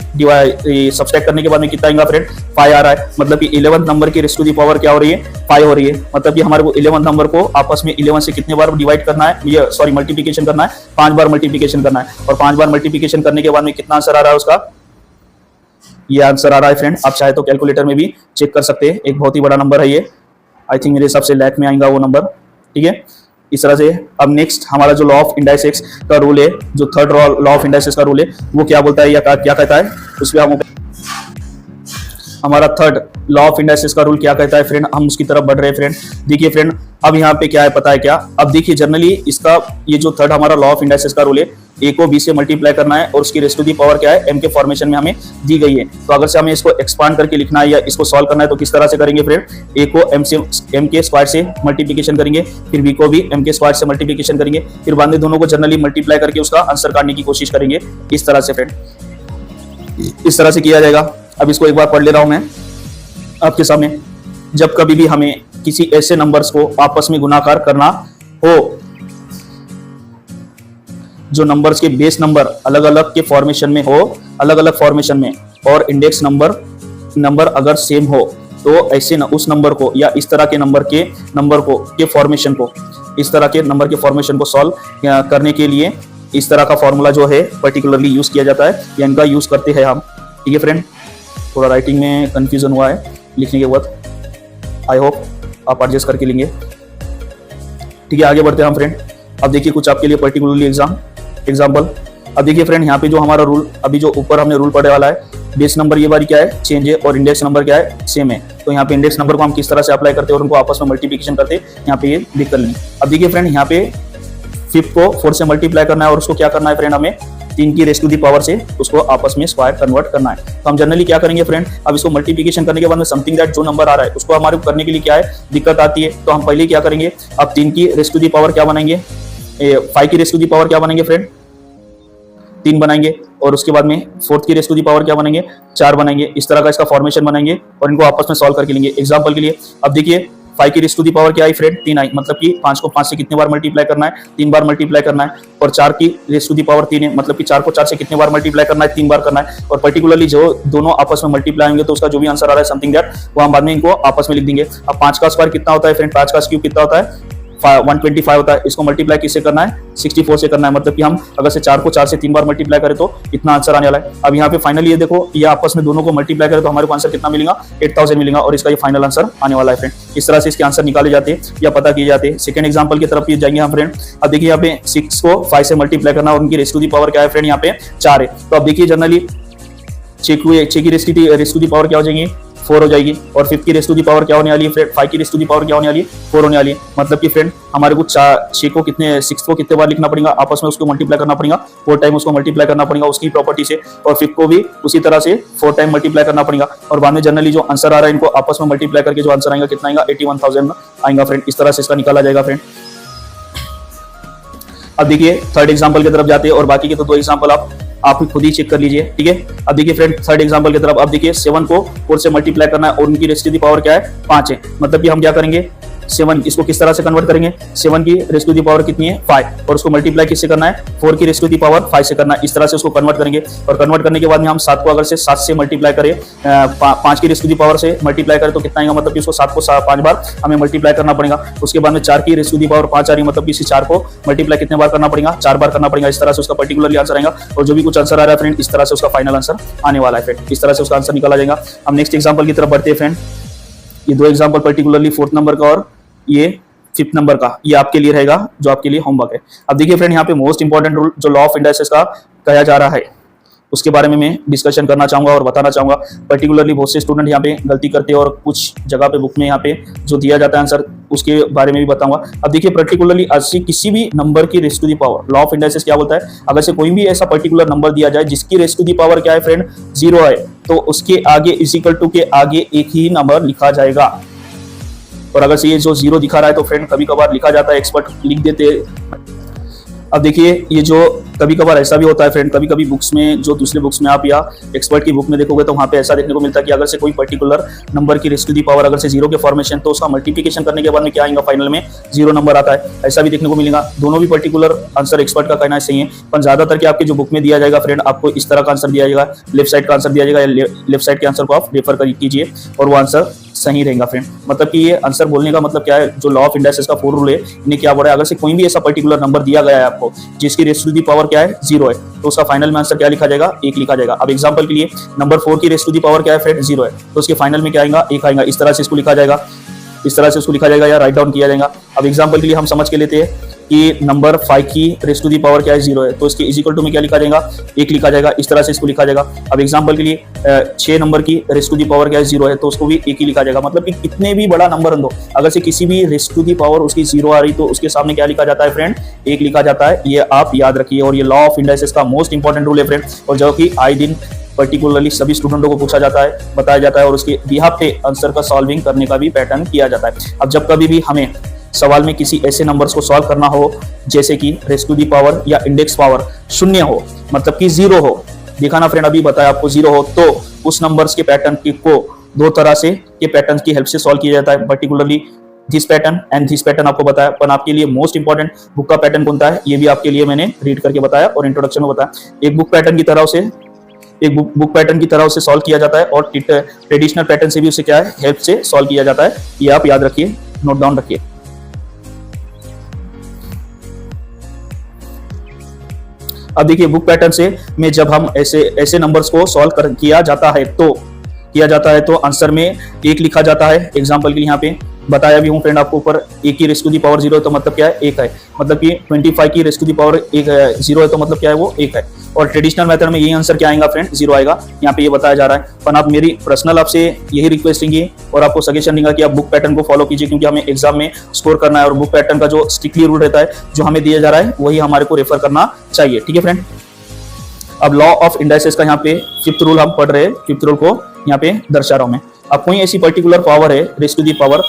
सब्सट्रैक्ट करने के बाद में कितना आएगा फ्रेंड, 5 आ रहा है। मतलब कि 11th नंबर की रेज़ टू दी पावर क्या हो रही है, 5 हो रही है। मतलब कि हमारे को 11th नंबर को आपस में 11 से कितने बार डिवाइड करना है, ये सॉरी मल्टीप्लिकेशन करना है, 5 बार मल्टीप्लिकेशन करना है, और 5 बार मल्टीप्लिकेशन करने के बाद में कितना आंसर आ रहा है उसका, ये आंसर आ रहा है फ्रेंड। आप चाहे तो कैलकुलेटर में भी चेक कर सकते हैं, एक बहुत ही बड़ा नंबर है ये। आई थिंक मेरे हिसाब से लाख में आएगा वो नंबर, ठीक है। इस तरह से अब नेक्स्ट हमारा जो लॉ ऑफ इंडाइसेस का रूल है, जो थर्ड लॉ ऑफ इंडाइसेस का रूल है, वो क्या बोलता है या क्या कहता है, उस पर हम हमारा थर्ड लॉ ऑफ इंडाइसेस का रूल क्या कहता है फ्रेंड, हम उसकी तरफ बढ़ रहे हैं फ्रेंड। देखिए फ्रेंड, अब यहाँ पे क्या है पता है क्या, अब देखिए जनरली इसका ये जो थर्ड हमारा लॉ ऑफ इंडाइसेस का रूल है, ए को बी से मल्टीप्लाई करना है और उसकी रेस्ट टू दी पावर क्या है, एम के फॉर्मेशन में हमें दी गई है। तो अगर से हमें इसको एक्सपांड करके लिखना है या इसको सॉल्व करना है तो किस तरह से करेंगे फ्रेंड, ए को एम के स्क्वायर से मल्टीप्लिकेशन करेंगे, फिर बी को भी एम के स्क्वायर से मल्टीप्लिकेशन करेंगे, फिर बाद में दोनों को जनरली मल्टीप्लाई करके उसका आंसर काटने की कोशिश करेंगे। इस तरह से फ्रेंड, इस तरह से किया जाएगा। अब इसको एक बार पढ़ ले रहा हूं मैं आपके सामने। जब कभी भी हमें किसी ऐसे नंबर्स को आपस में गुणाकार करना हो जो नंबर्स के बेस नंबर अलग अलग के फॉर्मेशन में हो, अलग अलग फॉर्मेशन में, और इंडेक्स नंबर अगर सेम हो, तो ऐसे उस नंबर को या इस तरह के नंबर के फॉर्मेशन को, इस तरह के नंबर के फॉर्मेशन को सॉल्व करने के लिए इस तरह का फॉर्मूला जो है पर्टिकुलरली यूज किया जाता है या इनका यूज करते हैं हम। ठीक है फ्रेंड, थोड़ा राइटिंग में कंफ्यूजन हुआ है लिखने के बाद, आई होप आप एडजस्ट करके लेंगे। ठीक है, आगे बढ़ते हैं हम फ्रेंड। अब देखिए कुछ आपके लिए पर्टिकुलरली एग्जाम्पल। अब देखिए फ्रेंड, यहाँ पे जो हमारा रूल, अभी जो ऊपर हमने रूल पढ़ने वाला है, बेस नंबर ये बारी क्या है, चेंज है, और इंडेक्स नंबर क्या है, सेम है। तो यहाँ पे इंडेक्स नंबर को हम किस तरह से अप्लाई करते हैं और उनको आपस में मल्टीप्लिकेशन करते हैं, यहाँ पे ये लिख कर लेंगे। अब देखिए फ्रेंड, यहाँ पे 5 को 4 से मल्टीप्लाई करना है और उसको क्या करना है फ्रेंड, हमें 3 की रेस्ट टू दी पावर से उसको आपस में स्क्वायर कन्वर्ट करना है। तो हम जनरली क्या करेंगे फ्रेंड, अब इसको मल्टीप्लिकेशन करने के बाद में समथिंग दैट जो नंबर आ रहा है उसको हमारे को करने के लिए क्या है, दिक्कत आती है। तो हम पहले क्या करेंगे, अब 3 की रेस्ट टू दी पावर क्या बनाएंगे, 5 की रेस्ट टू दी पावर क्या बनाएंगे फ्रेंड, 3 बनाएंगे, और उसके बाद में 4 की रेस्ट टू दी पावर क्या बनाएंगे, 4 बनाएंगे। इस तरह का इसका फॉर्मेशन बनाएंगे और इनको आपस में सॉल्व करके लेंगे। एग्जांपल के लिए अब देखिए 5 की रेस्ट टू दी पावर क्या आई फ्रेंड, 3 आई, मतलब कि 5 को 5 से कितने बार मल्टीप्लाई करना है, 3 बार मल्टीप्लाई करना है। और 4 की रेस्ट टू दी पावर 3 है, मतलब कि 4 को 4 से कितने बार मल्टीप्लाई करना है, 3 बार करना है। और पर्टिकुलरली जो दोनों आपस में मल्टीप्लाई होंगे तो उसका जो भी आंसर आ रहा है समथिंग दैट, वो हम बाद में इनको आपस में लिख देंगे। अब 5 का स्क्वायर कितना होता है फ्रेंड, 5 का क्यूब कितना होता है, 125 होता है। इसको मल्टीप्लाई किससे करना है, 64 से करना है। मतलब कि हम अगर से 4 को 4 से 3 बार मल्टीप्लाई करें तो इतना आंसर आने वाला है। अब यहाँ पे फाइनली ये देखो, ये आपस में दोनों को मल्टीप्लाई करें तो हमारे को आंसर कितना मिलेगा, 8000 मिलेगा, और इसका ये फाइनल आंसर आने वाला है फ्रेंड। इस तरह से इसके आंसर निकाले जाते हैं या पता किए जाते हैं। सेकंड एग्जांपल की तरफ जाएंगे हम फ्रेंड। अब देखिए यहाँ पे 6 को 5 से मल्टीप्लाई करना और उनकी रेस्ट टू दी पावर क्या है फ्रेंड, यहाँ पे 4 है। तो अब देखिए जनरली 6 की रेस्ट टू दी पावर क्या हो जाएगी, 4 हो जाएगी, और 5 की रेस्ट टू दी पावर क्या होने वाली है फ्रेंड, 5 की रेस्ट टू दी पावर क्या होने वाली है, 4 होने वाली है। मतलब कि फ्रेंड हमारे को 6 को कितने बार लिखना पड़ेगा, आपस में उसको मल्टीप्लाई करना पड़ेगा, 4 टाइम उसको मल्टीप्लाई करना पड़ेगा उसकी प्रॉपर्टी से, और 5 को भी उसी तरह से 4 टाइम मल्टीप्लाई करना पड़ेगा। और बाद में जनरली जो आंसर आ रहा है इनको आपस में मल्टीप्लाई करके जो आंसर आएगा कितना आएगा, 81000 आएगा फ्रेंड। इस तरह से इसका निकाला जाएगा फ्रेंड। अब देखिए थर्ड एग्जांपल की तरफ जाते हैं, और बाकी के तो 2 एग्जांपल आप खुद ही चेक कर लीजिए। ठीक है, अब देखिए फ्रेंड थर्ड एग्जांपल की तरफ। अब देखिए 7 को 4 से मल्टीप्लाई करना है और उनकी रेस्ट टू दी पावर क्या है, 5 है। मतलब कि हम क्या करेंगे, 7 इसको किस तरह से कन्वर्ट करेंगे, 7 की रेस्ट टू दी पावर कितनी है, 5, और उसको मल्टीप्लाई किससे करना है, 4 की रेस्ट टू दी पावर 5 से करना है। इस तरह से उसको कन्वर्ट करेंगे, और कन्वर्ट करने के बाद में हम 7 को अगर से 7 से मल्टीप्लाई करें, 5 की रेस्ट टू दी पावर से मल्टीप्लाई करें तो कितना आएगा, मतलब कि उसको 7 को 5 बार हमें मल्टीप्लाई करना पड़ेगा। उसके बाद में 4 की रेस्ट टू दी पावर 5 आ रही है, मतलब कि इसी 4 को मल्टीप्लाई कितने बार करना पड़ेगा, 4 बार करना पड़ेगा। इस तरह से उसका पर्टिकुलरली आंसर आएगा, और जो भी कुछ आंसर आ रहा है फ्रेंड इस तरह से उसका फाइनल आंसर आने वाला है फ्रेंड। इस तरह से उसका आंसर निकाला जाएगा। हम नेक्स्ट एग्जांपल की तरफ बढ़ते हैं फ्रेंड। ये 2 एग्जांपल पर्टिकुलरली 4th नंबर का और ये 5th नंबर का, ये आपके लिए रहेगा जो आपके लिए होमवर्क है। अब देखिए फ्रेंड यहाँ पे मोस्ट इंपॉर्टेंट रूल जो लॉ ऑफ इंडाइसेस का कहा जा रहा है उसके बारे में मैं डिस्कशन करना चाहूंगा और बताना चाहूंगा। पर्टिकुलरली बहुत से स्टूडेंट यहाँ पे गलती करते हैं और कुछ जगह पे बुक में यहाँ पे जो दिया जाता है आंसर उसके बारे में भी बताऊंगा। अब देखिए पर्टिकुलरली किसी भी नंबर की raised to the power, law of indices क्या बोलता है, अगर से कोई भी ऐसा पर्टिकुलर नंबर दिया जाए जिसकी रेस्ट टू दी पावर क्या है फ्रेंड, 0 है, तो उसके आगे इज इक्वल टू के आगे एक ही नंबर लिखा जाएगा। और अगर से ये जो 0 दिखा रहा है तो फ्रेंड कभी कभार लिखा जाता है, एक्सपर्ट लिख देते हैं। अब देखिए ये जो कभी कभार ऐसा भी होता है फ्रेंड, कभी कभी बुक्स में जो दूसरे बुक्स में आप या एक्सपर्ट की बुक में देखोगे तो वहाँ पे ऐसा देखने को मिलता है कि अगर से कोई पर्टिकुलर नंबर की रेस्ट टू दी पावर अगर से 0 के फॉर्मेशन, तो उसका मल्टीप्लिकेशन करने के बाद में क्या आएगा, फाइनल में 0 नंबर आता है। ऐसा भी देखने को मिलेगा। दोनों भी पर्टिकुलर आंसर एक्सपर्ट का कहना सही है, पर ज्यादातर के आपके जो बुक में दिया जाएगा फ्रेंड आपको इस तरह का आंसर दिया जाएगा, लेफ्ट साइड का आंसर दिया जाएगा, लेफ्ट साइड के आंसर को आप रेफर कीजिए और वो आंसर सही रहेगा फ्रेंड। मतलब कि ये आंसर बोलने का मतलब क्या है, जो लॉ ऑफ इंडाइसेस का 4 रूल है इन्हें क्या बोला है, अगर से कोई भी ऐसा पर्टिकुलर नंबर दिया गया है आपको जिसकी रेस्ट टू दी पावर क्या है, 0 है, तो उसका फाइनल में आंसर क्या लिखा जाएगा, 1 लिखा जाएगा। अब एग्जांपल के लिए नंबर 4 की रेस्ट टू दी पावर क्या है फ्रेंड, 0 है, तो उसके फाइनल में क्या आएगा, 1 आएगा। इस तरह से इसको लिखा जाएगा। इस तरह से उसको लिखा जाएगा या राइट डाउन किया जाएगा। अब एग्जांपल के लिए हम समझ के लेते हैं कि नंबर 5 की रेज़ टू दी पावर क्या है 0 है, तो इसके इज इक्वल टू में क्या लिखा जाएगा 1 लिखा जाएगा, इस तरह से इसको लिखा जाएगा। अब एग्जांपल के लिए 6 नंबर की रेज़ टू दी पावर क्या है 0 है, तो उसको भी 1 ही लिखा जाएगा। मतलब कि कितने भी बड़ा नंबर दो, अगर से किसी भी रेज़ टू दी पावर उसकी 0 आ रही तो उसके सामने क्या लिखा जाता है फ्रेंड 1 लिखा जाता है। ये आप याद रखिए और ये लॉ ऑफ इंडाइसेस का मोस्ट इंपॉर्टेंट रूल है फ्रेंड, और जो कि आए दिन पर्टिकुलरली सभी स्टूडेंटों को पूछा जाता है, बताया जाता है और उसके बिहाफ पे आंसर का सॉल्विंग करने का भी पैटर्न किया जाता है। अब जब कभी भी हमें सवाल में किसी ऐसे नंबर्स को सॉल्व करना हो जैसे कि रेज़ टू दी पावर या इंडेक्स पावर 0 हो, मतलब कि 0 हो, देखा ना फ्रेंड अभी बताया आपको 0 हो, तो उस नंबर्स के पैटर्न को दो तरह से के पैटर्न की हेल्प से सॉल्व किया जाता है, particularly this pattern and this pattern आपको बताया। पर आपके लिए मोस्ट इंपॉर्टेंट बुक का पैटर्न कौन सा है ये भी आपके लिए मैंने रीड करके बताया और इंट्रोडक्शन में बताया। एक बुक पैटर्न की तरह से उसे सॉल्व किया जाता है और ट्रेडिशनल पैटर्न से भी उसे क्या है हेल्प से सॉल्व किया जाता है। ये आप याद रखिए, नोट डाउन रखिए। अब देखिए बुक पैटर्न से में जब हम ऐसे नंबर्स को सॉल्व किया जाता है तो आंसर में 1 लिखा जाता है। एग्जांपल के लिए यहाँ पे बताया भी हूँ फ्रेंड आपको ऊपर 1 की रेज़ टू दी पावर 0 है तो मतलब क्या है 1 है, मतलब कि 25 की रेज़ टू दी पावर 0 है तो मतलब क्या है वो 1 है। और ट्रेडिशनल मेथड में यही आंसर क्या आएगा फ्रेंड 0 आएगा, यहाँ पे ये बताया जा रहा है। पर आप मेरी पर्सनल आपसे यही रिक्वेस्ट रहेंगी और आपको सजेशन देंगे कि आप बुक पैटर्न को फॉलो कीजिए, क्योंकि हमें एग्जाम में स्कोर करना है और बुक पैटर्न का जो स्ट्रिक्टली रूल रहता है जो हमें दिया जा रहा है वही हमारे को रेफर करना चाहिए, ठीक है फ्रेंड। अब लॉ ऑफ इंडाइसेस का यहाँ पे 5th रूल हम पढ़ रहे हैं, 5th रूल को यहाँ पे दर्शा रहा हूं मैं। अब कोई ऐसी पर्टिकुलर पावर है रेज़ टू दी पावर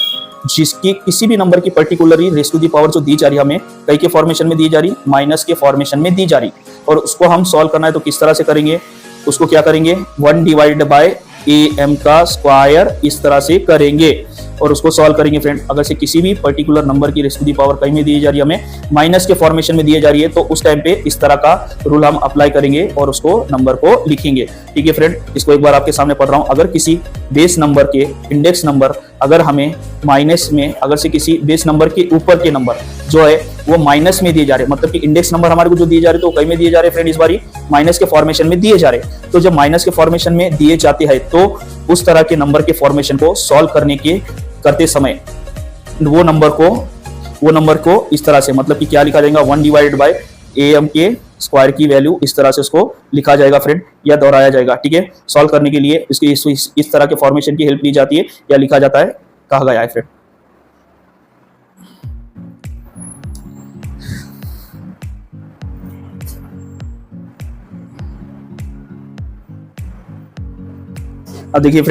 जिसकी किसी भी नंबर की particularly raise to the power जो दी जा रही है हमें कई के फॉर्मेशन में दी जा रही, माइनस के फॉर्मेशन में दी जा रही, और उसको हम सॉल्व करना है तो किस तरह से करेंगे, उसको क्या करेंगे 1 डिवाइडेड बाय am का स्क्वायर इस तरह से करेंगे और उसको सॉल्व करेंगे फ्रेंड। अगर से किसी भी पर्टिकुलर नंबर की रेज़ टू दी पावर कहीं में दी जा रही है हमें माइनस के फॉर्मेशन में दी जा रही है तो उस टाइम पे इस तरह का रूल हम अप्लाई करेंगे और उसको नंबर को लिखेंगे, ठीक है फ्रेंड। इसको एक बार आपके सामने पढ़ रहा हूं। अगर किसी बेस नंबर के इंडेक्स नंबर अगर हमें माइनस में, अगर से किसी बेस नंबर के ऊपर के नंबर जो है वो माइनस में दिए जा रहे हैं, मतलब कि इंडेक्स नंबर हमारे को जो दिए जा रहे तो कहीं में दिए जा रहे फ्रेंड इस बारी माइनस के फॉर्मेशन में दिए जा रहे। तो जब माइनस के फॉर्मेशन में दिए जाते हैं तो उस तरह के नंबर के फॉर्मेशन को सॉल्व करते समय वो नंबर को इस तरह से, मतलब कि क्या लिखा जाएगा 1 डिवाइडेड बाय am के स्क्वायर की वैल्यू इस तरह से उसको लिखा जाएगा फ्रेंड या दोहराया जाएगा, ठीक है। सॉल्व करने के लिए इसकी इस तरह के फॉर्मेशन की हेल्प ली जाती है या लिखा जाता है, कहा गया है फ्रेंड। अब देखिए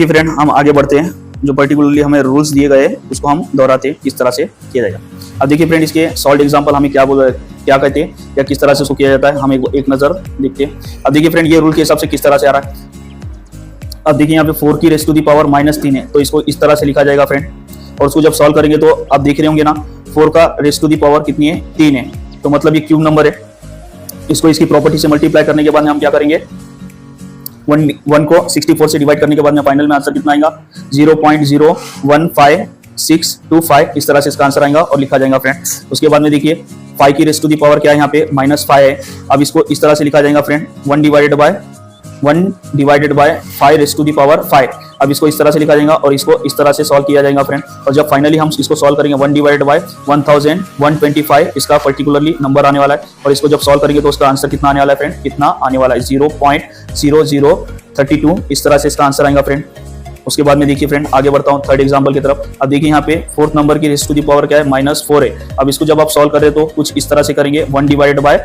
फ्रेंड हम आगे बढ़ते हैं। जो पर्टिकुलरली हमें रूल्स दिए गए उसको हम दोहराते हैं किस तरह से किया जाएगा। अब देखिए फ्रेंड इसके सॉल्व एग्जांपल हमें क्या कहते हैं या किस तरह से उसको किया जाता है, हम एक नजर देखते हैं। अब देखिए फ्रेंड ये रूल के हिसाब से किस तरह से आ रहा है। अब देखिए यहाँ पे 4 की रेज़ टू दी पावर -3 है तो इसको इस तरह से लिखा जाएगा फ्रेंड, और उसको जब सॉल्व करेंगे तो आप देख रहे होंगे ना 4 का रेज़ टू दी पावर कितनी है 3 है, तो मतलब ये क्यूब नंबर है। इसको इसकी प्रॉपर्टी से मल्टीप्लाई करने के बाद में हम क्या करेंगे 1 को 64 से डिवाइड करने के बाद में फाइनल में आंसर कितना आएगा 0.0152625 इस तरह से इसका आंसर आएगा और लिखा जाएगा फ्रेंड। उसके बाद में देखिए 5 की रेज़ टू दी पावर क्या है यहाँ पे -5 है। अब इसको इस तरह से लिखा जाएगा friend 1 divided by 5 raise to the power 5। अब इसको इस तरह से लिखा जाएगा और इसको इस तरह से सॉल्व किया जाएगा फ्रेंड। और जब फाइनली हम इसको सॉल्व करेंगे 1 डिवाइडेड बाय 1125 इसका पर्टिकुलरली नंबर आने वाला है, और इसको जब सॉल्व करेंगे तो उसका आंसर कितना आने वाला है फ्रेंड, कितना आने वाला है 0.0032 इस तरह से इसका आंसर आएगा फ्रेंड। उसके बाद में देखिए फ्रेंड आगे बढ़ता हूँ 3rd एग्जांपल की तरफ। अब देखिए यहाँ पे 4th नंबर की रेज़ टू दी पावर क्या है -4 है। अब इसको जब आप सॉल्व कर रहे हो तो कुछ इस तरह से करेंगे 1 divided by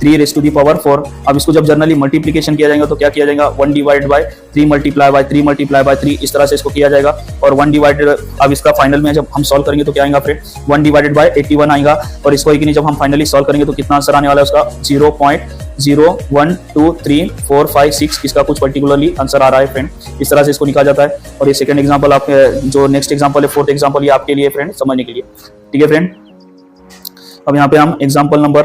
3 raise to the power 4। अब इसको जब जनरली मल्टीप्लिकेशन किया जाएगा तो क्या किया जाएगा 1 divided by 3 multiply by 3 multiply by 3 इस तरह से इसको किया जाएगा। और 1 डिवाइडेड, अब इसका फाइनल में जब हम सॉल्व करेंगे तो क्या आएगा फ्रेंड 1 डिवाइडेड बाय 81 आएगा। और इसको एक नहीं जब हम फाइनली सॉल्व करेंगे तो कितना आंसर आने वाला है उसका 0.012345 इसका कुछ पर्टिकुलरली आंसर आ रहा है फ्रेंड। इस तरह से इसको निकाला जाता है। और ये सेकंड एग्जांपल आप जो नेक्स्ट एग्जांपल है 4th एग्जांपल ये आपके लिए फ्रेंड समझने के लिए, ठीक है फ्रेंड। अब यहाँ पे हम एग्जांपल नंबर,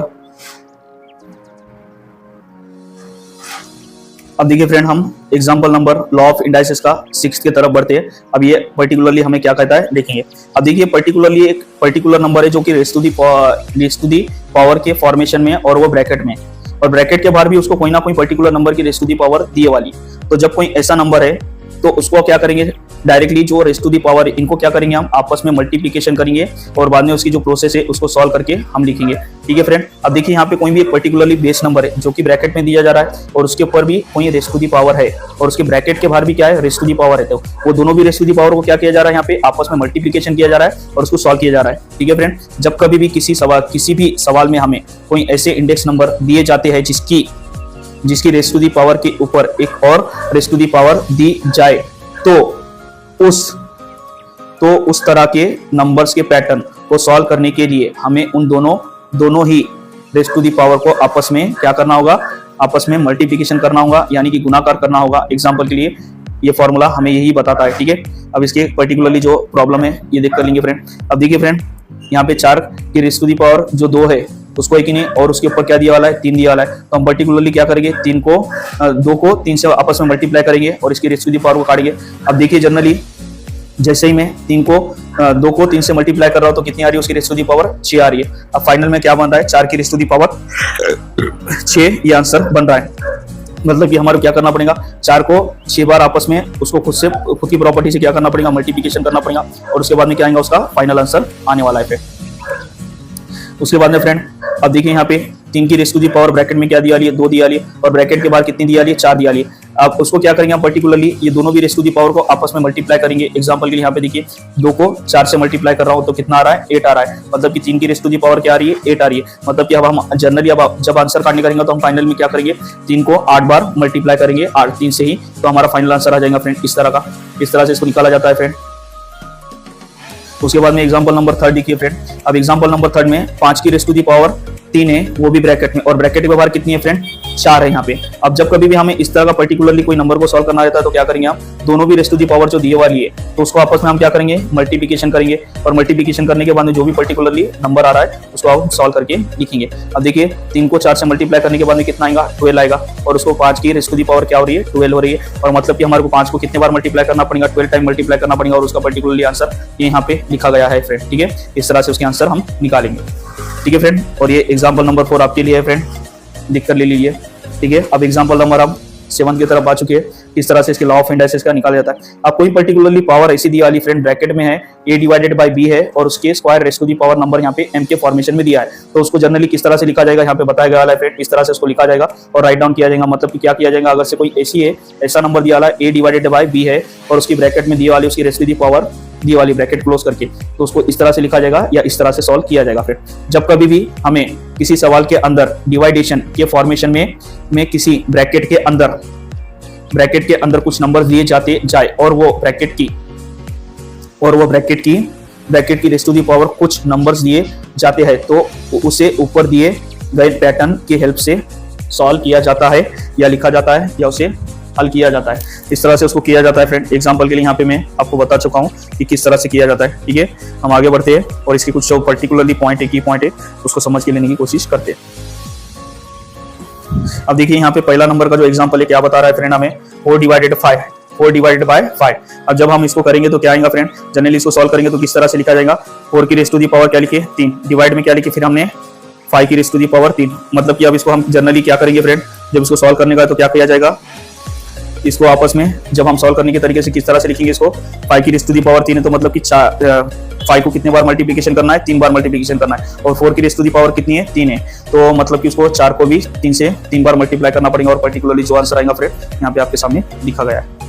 अब देखिए फ्रेंड हम example number law of indices का 6th की तरफ बढ़ते हैं। अब ये पर्टिकुलरली हमें क्या कहता है देखेंगे। अब देखिए पर्टिकुलरली एक पर्टिकुलर नंबर है जो कि रेज़ टू दी पावर के फॉर्मेशन में और वो ब्रैकेट में, और ब्रैकेट के बाहर भी उसको कोई ना कोई पर्टिकुलर नंबर की रेज़ टू दी पावर दिए वाली। तो जब कोई ऐसा नंबर है तो उसको क्या करेंगे, डायरेक्टली जो रेस्ट टू दी पावर इनको क्या करेंगे, हम आपस में मल्टीप्लीकेशन करेंगे और बाद में उसकी जो प्रोसेस है उसको सॉल्व करके हम लिखेंगे। ठीक है फ्रेंड, अब देखिए यहाँ पे कोई भी एक पर्टिकुलरली बेस नंबर है जो कि ब्रैकेट में दिया जा रहा है और उसके ऊपर भी कोई रेस्ट टू दी पावर है और उसके ब्रैकेट के बाहर भी क्या है, रेस्ट टू दी पावर है। तो वो दोनों भी रेस्ट टू दी पावर को क्या किया जा रहा है, यहाँ पे आपस में मल्टीप्लीकेशन किया जा रहा है और उसको सॉल्व किया जा रहा है। ठीक है फ्रेंड, जब कभी भी किसी भी सवाल में हमें कोई ऐसे इंडेक्स नंबर दिए जाते हैं जिसकी रेस्ट टू दी पावर के ऊपर एक और रेस्ट टू दी पावर दी जाए, तो उस तरह के नंबर्स के पैटर्न को सॉल्व करने के लिए हमें उन दोनों ही रेस्ट टू दी पावर को आपस में क्या करना होगा, आपस में मल्टीप्लिकेशन करना होगा, यानी कि गुणाकार करना होगा। एग्जांपल के लिए ये फॉर्मूला हमें यही बताता है। ठीक है, अब इसके पर्टिकुलरली जो प्रॉब्लम है ये देख कर लेंगे फ्रेंड। अब देखिए फ्रेंड, यहाँ पे 4 की रेस्ट टू दी पावर जो 2 है उसको एक ही नहीं और उसके ऊपर क्या दिया वाला है, 3 दिया वाला है। तो हम पर्टिकुलरली क्या करेंगे, 2 को 3 से आपस में मल्टीप्लाई करेंगे और इसकी रेस्ट टू दी पावर को काटेंगे। अब देखिए जनरली जैसे ही मैं 2 को 3 से मल्टीप्लाई कर रहा हूं तो कितनी आ रही है, उसकी रेस्ट टू दी पावर 6 आ रही है। अब फाइनल में क्या बन रहा है, 4 की रेस्ट टू दी पावर 6 ये आंसर बन रहा है। मतलब कि हमारे क्या करना पड़ेगा, 4 को 6 बार आपस में उसको खुद की प्रॉपर्टी से क्या करना पड़ेगा, मल्टीप्लिकेशन करना पड़ेगा और उसके बाद में क्या आएगा, उसका फाइनल आंसर आने वाला है फ्रेंड। उसके बाद में फ्रेंड अब देखिए यहाँ पे 3 की raised to the power bracket में क्या दिया लिया, 2 दिया लिया और ब्रैकेट के बाद कितनी दिया लिया, 4 दिया लिया। अब उसको क्या करेंगे हम पर्टिकुलरली ये दोनों भी रेस्ट टू दी पावर को आपस में मल्टीप्लाई करेंगे। एग्जांपल के लिए यहाँ पे देखिए 2 को 4 से मल्टीप्लाई कर रहा हूँ तो कितना आ रहा है, 8 आ रहा है। मतलब कि 3 की रेस्ट टू दी पावर क्या आ रही है, 8 आ रही है। मतलब कि अब हम जनरली अब जब आंसर काटने करेंगे तो हम फाइनल में क्या करेंगे, 3 को 8 बार मल्टीप्लाई करेंगे 3 से ही, तो हमारा फाइनल आंसर आ जाएगा फ्रेंड। इस तरह से इसको निकाला जाता है फ्रेंड। उसके बाद में एग्जांपल नंबर 3 देखिए फ्रेंड। अब एग्जांपल नंबर 3 में 5 की रेस्ट टू दी पावर 3 है, वो भी ब्रैकेट में, और ब्रैकेट के बाहर कितनी है फ्रेंड, 4 है यहाँ पे। अब जब कभी भी हमें इस तरह का पर्टिकुलरली कोई नंबर को सॉल्व करना रहता है तो क्या करेंगे हम, दोनों भी रेस्ट टू दी पावर जो दिए वाली है तो उसको आपस में हम क्या करेंगे, मल्टीप्लिकेशन करेंगे और मल्टीप्लिकेशन करने के बाद में जो भी पर्टिकुलरली नंबर आ रहा है उसको हम सॉल्व करके लिखेंगे। अब देखिए 3 को 4 से मल्टीप्लाई करने के बाद में कितना आएगा, 12 आएगा और उसको 5 की रेस्ट टू दी पावर क्या हो रही है, 12 हो रही है। और मतलब कि हमारे को 5 को कितने बार मल्टीप्लाई करना पड़ेगा, 12 टाइम मल्टीप्लाई करना पड़ेगा और उसका पर्टिकुलरली आंसर यहाँ पे लिखा गया है फ्रेंड। ठीक है, इस तरह से उसके आंसर हम निकालेंगे। ठीक है फ्रेंड, और ये एग्जांपल नंबर 4 आपके लिए है फ्रेंड, लिख कर ले लीजिए। ठीक है, अब एग्जांपल नंबर अब 7 की तरफ आ चुके हैं। इस तरह से इसके लॉ ऑफ इंडाइसेस का निकाला जाता है। अब कोई पर्टिकुलरली पावर ऐसी दी वाली फ्रेंड ब्रैकेट में है, a डिवाइडेड बाय b है और उसके square raised to the power number यहाँ पे m के फॉर्मेशन में दिया है, तो उसको जनरली किस तरह से लिखा जाएगा यहाँ पे बताया गया है फ्रेंड। इस तरह से उसको लिखा जाएगा और राइट डाउन किया जाएगा। मतलब कि क्या किया जाएगा, अगर से कोई ऐसा नंबर दिया वाला a डिवाइडेड बाय b है और उसकी ब्रैकेट में दिया वाली उसकी रेस्ट टू दी पावर दी वाली ब्रैकेट क्लोज करके, तो उसको इस तरह से लिखा जाएगा या इस तरह से सॉल्व किया जाएगा फ्रेंड। जब कभी भी हमें किसी सवाल के अंदर डिवाइडेशन के फॉर्मेशन में किसी ब्रैकेट के अंदर कुछ नंबर दिए जाए और वो ब्रैकेट की रेस्ट टू दी पावर कुछ नंबर्स दिए जाते हैं तो उसे ऊपर दिए गए पैटर्न की हेल्प से सॉल्व किया जाता है या लिखा जाता है या उसे हल किया जाता है। इस तरह से उसको किया जाता है फ्रेंड। एग्जांपल के लिए यहाँ पे मैं आपको बता चुका हूँ कि किस तरह से किया जाता है। ठीक है, हम आगे बढ़ते हैं और इसके कुछ जो पर्टिकुलरली की पॉइंट है उसको समझ के लेने की कोशिश करते हैं। अब देखिए यहाँ पे पहला नंबर का जो एग्जांपल है क्या बता रहा है फ्रेंड, हमें 4 डिवाइडेड बाय 5। अब जब हम इसको करेंगे तो क्या आएगा फ्रेंड, जनरली इसको सॉल्व करेंगे तो किस तरह से लिखा जाएगा, 4 की रेस्ट टू दी पावर क्या लिखे, 3, डिवाइड में क्या लिखे फिर हमने 5 की रेस्ट टू दी पावर 3। मतलब कि अब इसको हम जनरली क्या करेंगे फ्रेंड, जब इसको सॉल्व करने का तो क्या किया जाएगा, इसको आपस में जब हम सॉल्व करने के तरीके से किस तरह से लिखेंगे इसको, 5 की रेस्ट टू दी पावर 3 है तो मतलब कि 5 को कितने बार मल्टीप्लिकेशन करना है, 3 बार मल्टीप्लिकेशन करना है और 4 की रेस्ट टू दी पावर कितनी है, 3 है, तो मतलब कि उसको 4 को भी 3 से 3 बार मल्टीप्लाई करना पड़ेगा और पर्टिकुलरली जो आंसर आएगा फ्रेंड यहाँ पे आपके सामने लिखा गया है।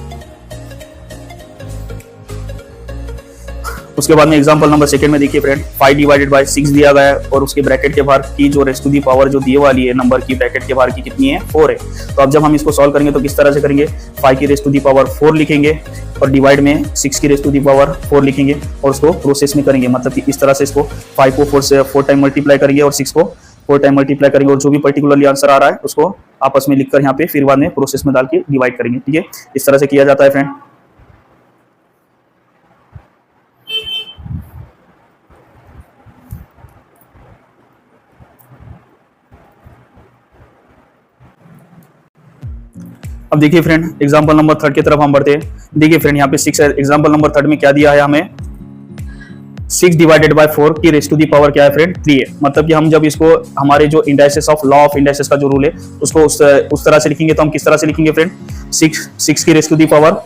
उसके बाद में एग्जांपल नंबर 2 में देखिए फ्रेंड, 5 डिवाइडेड बाय 6 दिया गया है और उसके ब्रैकेट के बाहर की जो रेस्ट टू दी पावर जो दिए वाली है नंबर की ब्रैकेट के बाहर की कितनी है, 4 है। तो अब जब हम इसको सॉल्व करेंगे तो किस तरह से करेंगे, 5 की रेस्ट टू दी पावर 4 लिखेंगे और डिवाइड में 6 की रेस्ट टू दी पावर 4 लिखेंगे और उसको प्रोसेस में करेंगे। मतलब कि इस तरह से इसको 5 को 4 टाइम मल्टीप्लाई करेंगे और 6 को 4 टाइम मल्टीप्लाई करेंगे और जो भी पर्टिकुलरली आंसर आ रहा है उसको आपस में लिखकर यहाँ पे फिर बाद में प्रोसेस में डाल के डिवाइड करेंगे। ठीक है, इस तरह से किया जाता है फ्रेंड। अब देखिए फ्रेंड एग्जांपल नंबर 3 की तरफ हम बढ़ते हैं। देखिए फ्रेंड यहाँ पे 6 है, एग्जांपल नंबर 3 में क्या दिया है हमें, 6 डिवाइडेड बाय 4 की रेस्ट टू दी पावर क्या है फ्रेंड, 3 है। मतलब कि हम जब इसको हमारे जो indices of law of indices का जो रूल है उसको उस तरह से लिखेंगे तो हम किस तरह से लिखेंगे फ्रेंड, 6 की रेस्ट टू दी पावर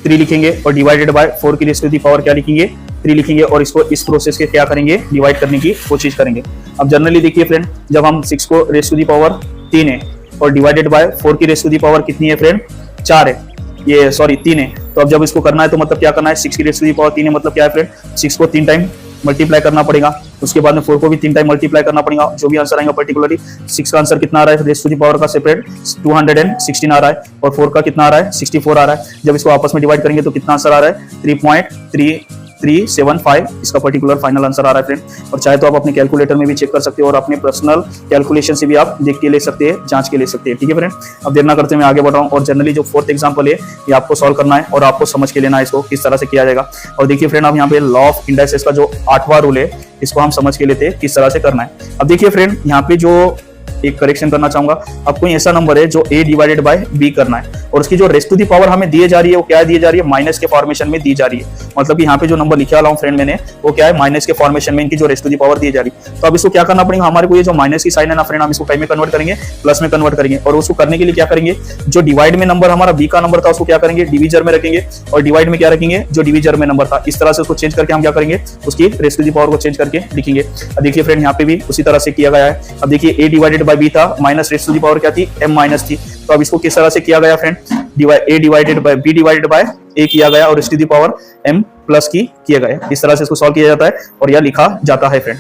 3 लिखेंगे और डिवाइडेड बाय 4 की रेज़ टू दी पावर क्या लिखेंगे 3 लिखेंगे और इसको इस प्रोसेस के क्या करेंगे डिवाइड करने की कोशिश करेंगे। अब जनरली देखिए फ्रेंड, जब हम 6 को रेज़ टू दी पावर 3 है और डिवाइडेड बाय 4 की रेज़ टू दी पावर कितनी है फ्रेंड 4 है, ये सॉरी 3 है, तो अब जब इसको करना है तो मतलब क्या करना है 6 की रेज़ टू दी पावर 3 है, मतलब क्या है फ्रेंड 6 को 3 टाइम मल्टीप्लाई करना पड़ेगा, उसके बाद में 4 को भी 3 टाइम मल्टीप्लाई करना पड़ेगा। जो भी आंसर आएगा पर्टिकुलरली 6 का आंसर कितना आ रहा है रेज़ टू दी पावर का सेपरेट 216 आ रहा है और 4 का कितना आ रहा है 64 आ रहा है। जब इसको आपस में डिवाइड करेंगे तो कितना आंसर आ रहा है 3.3375 इसका पर्टिकुलर फाइनल आंसर आ रहा है फ्रेंड। और चाहे तो आप अपने कैलकुलेटर में भी चेक कर सकते हो और अपने पर्सनल कैलकुलेशन से भी आप देख के ले सकते हैं, जांच के ले सकते हैं। ठीक है फ्रेंड, अब देर ना करते मैं आगे बढ़ रहा हूँ और जनरली जो 4th एग्जांपल है ये आपको सॉल्व करना है और आपको समझ के लेना है इसको किस तरह से किया जाएगा। और देखिए फ्रेंड, अब यहाँ पे लॉ ऑफ इंडाइसेस का जो 8वां रूल है इसको हम समझ के लेते हैं किस तरह से करना है। अब देखिए फ्रेंड, यहाँ पे जो एक करेक्शन करना चाहूंगा, अब कोई ऐसा नंबर है जो a डिवाइडेड बाय b करना है और उसकी जो रेज़ टू दी पावर हमें दी जा रही है वो क्या दी जा रही है माइनस के फॉर्मेशन में दी जा रही है। मतलब कि यहाँ पे जो नंबर लिखा वाला हूँ फ्रेंड मैंने वो क्या है माइनस के फॉर्मेशन में इनकी जो रेज़ टू दी पावर दी जा रही है। तो अब इसको क्या करना पड़ेगा, हमारे को ये जो माइनस की साइन है ना फ्रेंड हम इसको कहीं में कन्वर्ट करेंगे प्लस में कन्वर्ट करेंगे और उसको करने के लिए क्या करेंगे जो डिवाइड में नंबर हमारा b का नंबर था उसको क्या करेंगे डिवीजर में रखेंगे और डिवाइड में क्या रखेंगे जो डिवीजर में नंबर था, इस तरह से उसको चेंज करके हम क्या करेंगे उसकी रेज़ टू दी पावर को चेंज करके लिखेंगे। अब देखिए फ्रेंड यहाँ पे भी उसी तरह से किया गया है। अब देखिए a डिवाइडेड बाय b था minus raise to the power क्या थी m माइनस थी, तो अब इसको किस तरह से किया गया friend a divided by b divided by a किया गया और raise to the power m plus की किया गया। इस तरह से इसको सॉल्व किया जाता है और यह लिखा जाता है फ्रेंड।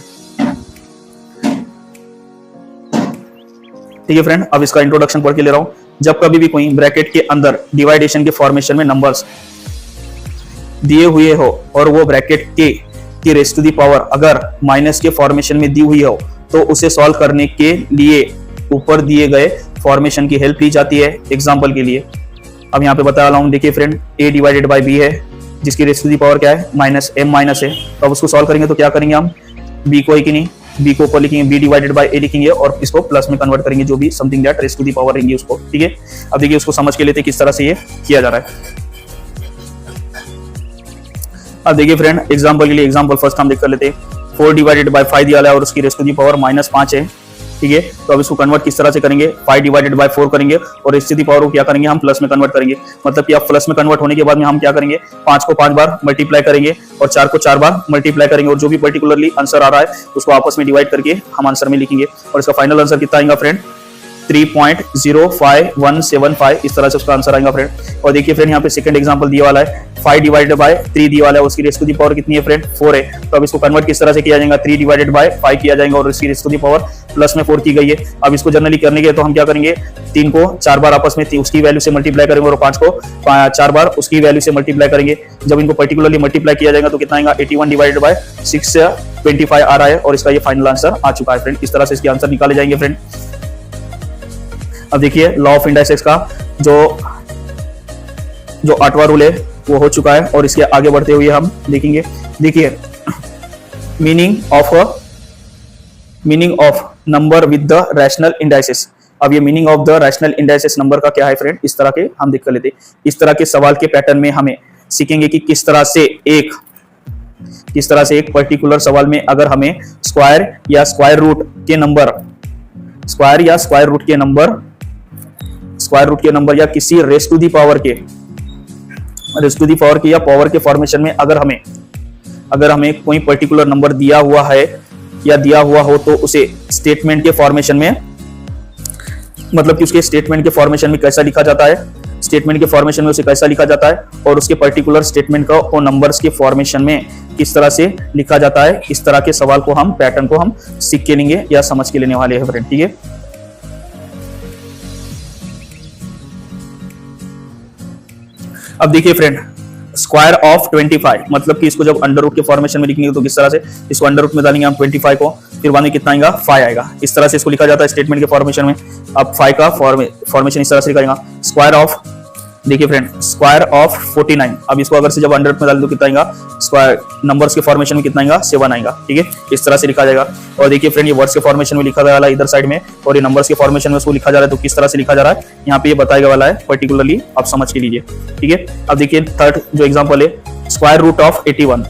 ठीक है फ्रेंड, अब इसका इंट्रोडक्शन पढ़ के ले रहा हूं। जब कभी भी कोई ब्रैकेट के अंदर डिवाइडेशन के फॉर्मेशन में नंबर्स दिए हुए हो और वो ब्रैकेट के की रेज़ टू दी पावर अगर माइनस के फॉर्मेशन में दी हुई हो तो उसे सॉल्व करने के लिए ऊपर दिए गए फॉर्मेशन की हेल्प ली जाती है। एग्जांपल के लिए अब यहाँ पे बता रहा हूँ, देखिए friend a divided by b है जिसकी रेज़ टू दी पावर क्या है माइनस m माइनस है, तो अब उसको सॉल्व करेंगे तो क्या करेंगे हम b को है कि नहीं b को ऊपर लिखेंगे b डिवाइडेड बाय a लिखेंगे और इसको प्लस में कन्वर्ट करेंगे जो भी something that raise to the power रहेंगी उसको। ठीक है, अब देखिए उसको समझ के लेते किस तरह से ये किया जा रहा है। अब देखिए फ्रेंड, एग्जांपल के लिए एग्जांपल फर्स्ट हम देख कर लेते हैं। 4 डिवाइडेड बाय 5 दिया है और उसकी रेज़ टू दी पावर -5 है। ठीक है, तो अब इसको कन्वर्ट किस तरह से करेंगे 5 डिवाइडेड बाय 4 करेंगे और रेज़ टू दी पावर को क्या करेंगे हम प्लस में कन्वर्ट करेंगे। मतलब कि अब प्लस में कन्वर्ट होने के बाद में हम क्या करेंगे 5 को 5 बार मल्टीप्लाई करेंगे और 4 को 4 बार मल्टीप्लाई करेंगे और जो भी पर्टिकुलरली आंसर आ रहा है उसको आपस में डिवाइड करके हम आंसर में लिखेंगे और इसका फाइनल आंसर कितना आएगा फ्रेंड 3.05175 इस तरह से उसका आंसर आएगा फ्रेंड। और देखिए फ्रेंड यहाँ पे सेकंड एग्जांपल दिया वाला है 5 डिवाइडेड बाय 3 दिया वाला है, उसकी रेज़ टू दी पावर कितनी है फ्रेंड 4 है। तो अब इसको कन्वर्ट किस तरह से किया जाएगा 3 डिवाइडेड बाय 5 किया जाएगा और इसकी raise to the power plus में 4 की गई है। अब इसको जनरली करने के तो हम क्या करेंगे 3 को 4 बार आपस में उसकी वैल्यू से मल्टीप्लाई करेंगे और 5 को 4 बार उसकी वैल्यू से मल्टीप्लाई करेंगे। जब इनको पर्टिकुलरली मल्टीप्लाई किया जाएगा तो कितना आएगा 81 डिवाइडेड बाय 625 आ रहा है और इसका ये फाइनल आंसर आ चुका है फ्रेंड। इस तरह से इसके आंसर निकाले जाएंगे फ्रेंड। अब देखिए लॉ ऑफ इंडाइसेस का जो 8वां रूल है वो हो चुका है और इसके आगे बढ़ते हुए हम देखेंगे। देखिए meaning of number with the rational indices. अब ये meaning of the rational indices number का क्या है फ्रेंड, इस तरह के हम देख कर लेते हैं। इस तरह के सवाल के पैटर्न में हमें सीखेंगे कि किस तरह से एक पर्टिकुलर सवाल में अगर हमें स्क्वायर या स्क्वायर रूट के नंबर या किसी रेज़ टू दी पावर के या पावर के फॉर्मेशन में अगर हमें कोई पर्टिकुलर नंबर दिया हुआ है या दिया हुआ हो तो उसे स्टेटमेंट के फॉर्मेशन में मतलब कि उसके स्टेटमेंट के फॉर्मेशन में कैसा लिखा जाता है, स्टेटमेंट के फॉर्मेशन में उसे कैसा लिखा जाता है और उसके पर्टिकुलर स्टेटमेंट का और नंबर्स के फॉर्मेशन में किस तरह से लिखा जाता है। इस तरह के सवाल को हम पैटर्न को हम सीख के लेंगे या समझ के लेने वाले हैं फ्रेंड। ठीक है, अब देखिए फ्रेंड स्क्वायर ऑफ 25 मतलब कि इसको जब अंडर रूट के फॉर्मेशन में लिखेंगे तो किस तरह से इसको अंडर रूट में डालेंगे हम 25 को, फिर बाद में कितना आएगा 5 आएगा। इस तरह से इसको लिखा जाता है स्टेटमेंट के फॉर्मेशन में। अब 5 का फॉर्मेशन इस तरह से लिखा जाएगा स्क्वायर ऑफ, देखिए फ्रेंड स्क्वायर ऑफ 49। अब इसको अगर से जब अंडर रूट में डाल दो कितना आएगा स्क्वायर नंबर्स के फॉर्मेशन में कितना आएगा 7 आएगा। ठीक है, इस तरह से लिखा जाएगा। और देखिए फ्रेंड ये वर्ड्स के फॉर्मेशन में लिखा जा रहा है इधर साइड में और ये नंबर्स के फॉर्मेशन में उसको लिखा जा रहा है तो किस तरह से लिखा जा रहा है यहाँ पे ये बताया वाला है पर्टिकुलरली, आप समझ के लीजिए। ठीक है, अब देखिए थर्ड जो एग्जांपल है स्क्वायर रूट ऑफ 81।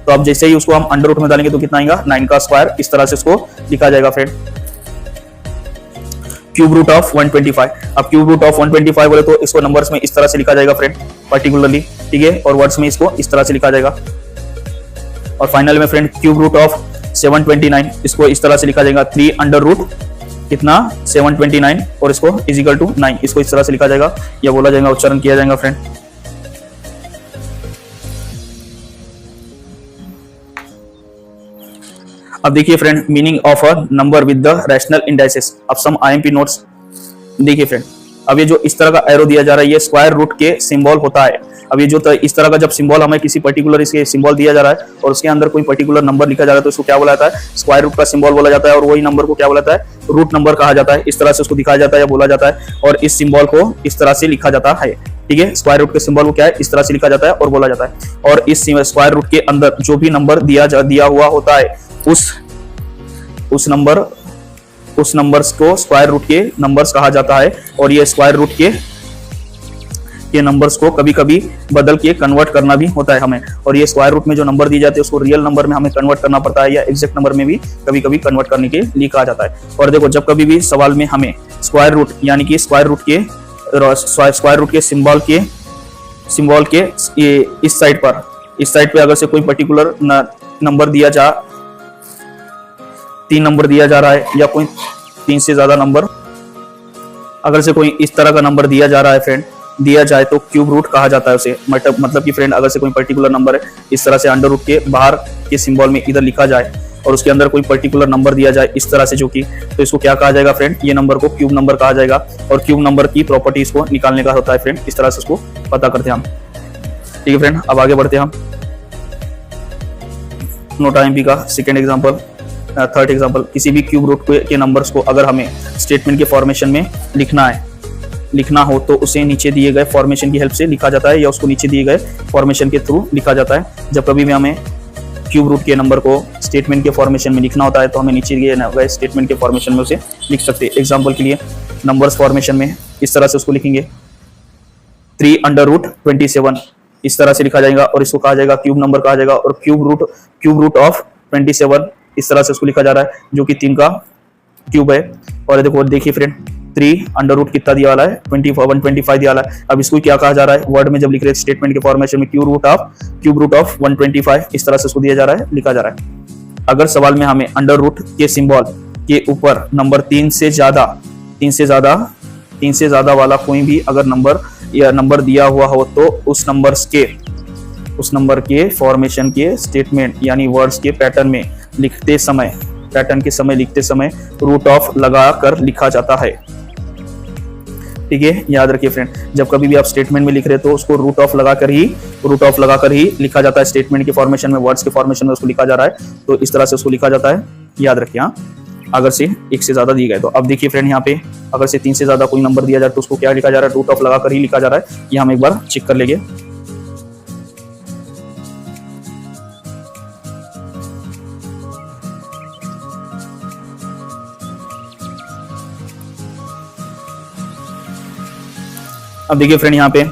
तो अब जैसे ही उसको हम अंडर रूट में डालेंगे तो कितना आएगा 9 का स्क्वायर। इस तरह से उसको लिखा जाएगा फ्रेंड। Cube root of 125। अब क्यूब रूट ऑफ 125 बोले तो इसको नंबर्स में इस तरह से लिखा जाएगा फ्रेंड, पर्टिकुलरली, ठीक है, और वर्ड्स में इसको इस तरह से लिखा जाएगा। और फाइनल में फ्रेंड क्यूब रूट ऑफ 729, इसको इस तरह से लिखा जाएगा 3 अंडर रूट कितना 729 और इसको इज इक्वल टू 9, इसको इस तरह से लिखा जाएगा या बोला जाएगा, उच्चारण किया जाएगा फ्रेंड। अब देखिए friend, meaning of a number with the rational indices. अब सम आईएमपी नोट्स देखिए फ्रेंड, अब ये जो इस तरह का एरो दिया जा रहा है ये स्क्वायर रूट के सिंबल होता है। अब ये जो इस तरह का जब सिंबल हमें किसी पर्टिकुलर इसके सिंबल दिया जा रहा है और उसके अंदर कोई पर्टिकुलर नंबर लिखा जा रहा है तो इसको क्या बोला जाता है, स्क्वायर रूट का सिंबल बोला जाता है, और वही नंबर को क्या बोला जाता है, रूट नंबर कहा जाता है। इस तरह से उसको दिखाया जाता है या बोला जाता है, और इस सिंबल को इस तरह से लिखा जाता है, ठीक है। स्क्वायर रूट के सिंबल को क्या है, इस तरह से लिखा जाता है और बोला जाता है। और इस स्क्वायर रूट के अंदर जो भी नंबर दिया हुआ होता है उस नंबर्स को स्क्वायर रूट के नंबर्स कहा जाता है। और ये स्क्वायर रूट के नंबर्स को कभी कभी बदल के कन्वर्ट करना भी होता है हमें, और ये स्क्वायर रूट में जो नंबर दिए जाते हैं उसको रियल नंबर में हमें कन्वर्ट करना पड़ता है या एग्जैक्ट नंबर में भी कभी कभी कन्वर्ट करने के लिए कहा जाता है। और देखो, जब कभी भी सवाल में हमें स्क्वायर रूट यानी कि स्क्वायर रूट के सिंबल के ये इस साइड पे अगर से कोई पर्टिकुलर नंबर दिया जा 3 नंबर दिया जा रहा है या कोई 3 से ज्यादा नंबर, अगर से कोई इस तरह का नंबर दिया जा रहा है फ्रेंड, दिया जाए तो क्यूब रूट कहा जाता है उसे। मतलब कि फ्रेंड, अगर से कोई पर्टिकुलर नंबर है इस तरह से अंडर रूट के बाहर के सिंबल में इधर लिखा जाए और उसके अंदर कोई पर्टिकुलर नंबर दिया जाए इस तरह से, जो कि तो इसको क्या कहा जाएगा फ्रेंड, ये नंबर को क्यूब नंबर कहा जाएगा। और क्यूब नंबर की प्रॉपर्टीज को निकालने का होता है फ्रेंड, इस तरह से उसको पता करते हैं हम, ठीक है फ्रेंड। अब आगे बढ़ते हैं हम नोट आईएमपी का सेकेंड एग्जाम्पल, थर्ड एग्जाम्पल। किसी भी क्यूब रूट के नंबर्स को अगर हमें स्टेटमेंट के फॉर्मेशन में लिखना हो तो उसे नीचे दिए गए फॉर्मेशन की हेल्प से लिखा जाता है या उसको नीचे दिए गए फॉर्मेशन के थ्रू लिखा जाता है। जब कभी भी हमें क्यूब रूट के नंबर को स्टेटमेंट के फॉर्मेशन में लिखना होता है तो हमें नीचे दिए गए स्टेटमेंट के फॉर्मेशन में उसे लिख सकते हैं। एग्जाम्पल के लिए नंबर्स फॉर्मेशन में इस तरह से उसको लिखेंगे 3 अंडर रूट 27, इस तरह से लिखा जाएगा और इसको कहा जाएगा क्यूब नंबर कहा जाएगा। और क्यूब रूट ऑफ 27 इस तरह से उसको लिखा जा रहा है जो कि 3 का क्यूब है। और देखिए फ्रेंड, 3 अंडर रूट कितना दिया वाला है, 125 दिया वाला है। अब इसको क्या कहा जा रहा है, वर्ड में जब लिख रहे हैं स्टेटमेंट के फॉर्मेशन में क्यूब रूट ऑफ 125 इस तरह से उसको दिया जा रहा है, लिखा जा रहा है। अगर सवाल में हमें अंडर रूट के सिंबल के ऊपर नंबर 3 से ज्यादा वाला कोई भी अगर नंबर दिया हुआ हो तो उस नंबर के फॉर्मेशन के स्टेटमेंट यानी वर्ड्स के पैटर्न लिखते समय रूट ऑफ लगा कर लिखा जाता है, ठीक है। याद रखिए फ्रेंड, जब कभी भी आप स्टेटमेंट में लिख रहे हो तो उसको रूट ऑफ लगा कर ही लिखा जाता है। स्टेटमेंट के फॉर्मेशन में, वर्ड्स के फॉर्मेशन में उसको लिखा जा रहा है तो इस तरह से उसको लिखा जाता है, याद रखिए। हाँ, अगर से 1 से ज्यादा दिए गए तो अब देखिए फ्रेंड, यहाँ पे अगर से 3 से ज्यादा कोई नंबर दिया जाए तो उसको क्या लिखा जा रहा है, रूट ऑफ लगा कर ही लिखा जा रहा है। ये हम एक बार चेक कर लेंगे। अब देखिए फ्रेंड, यहाँ पे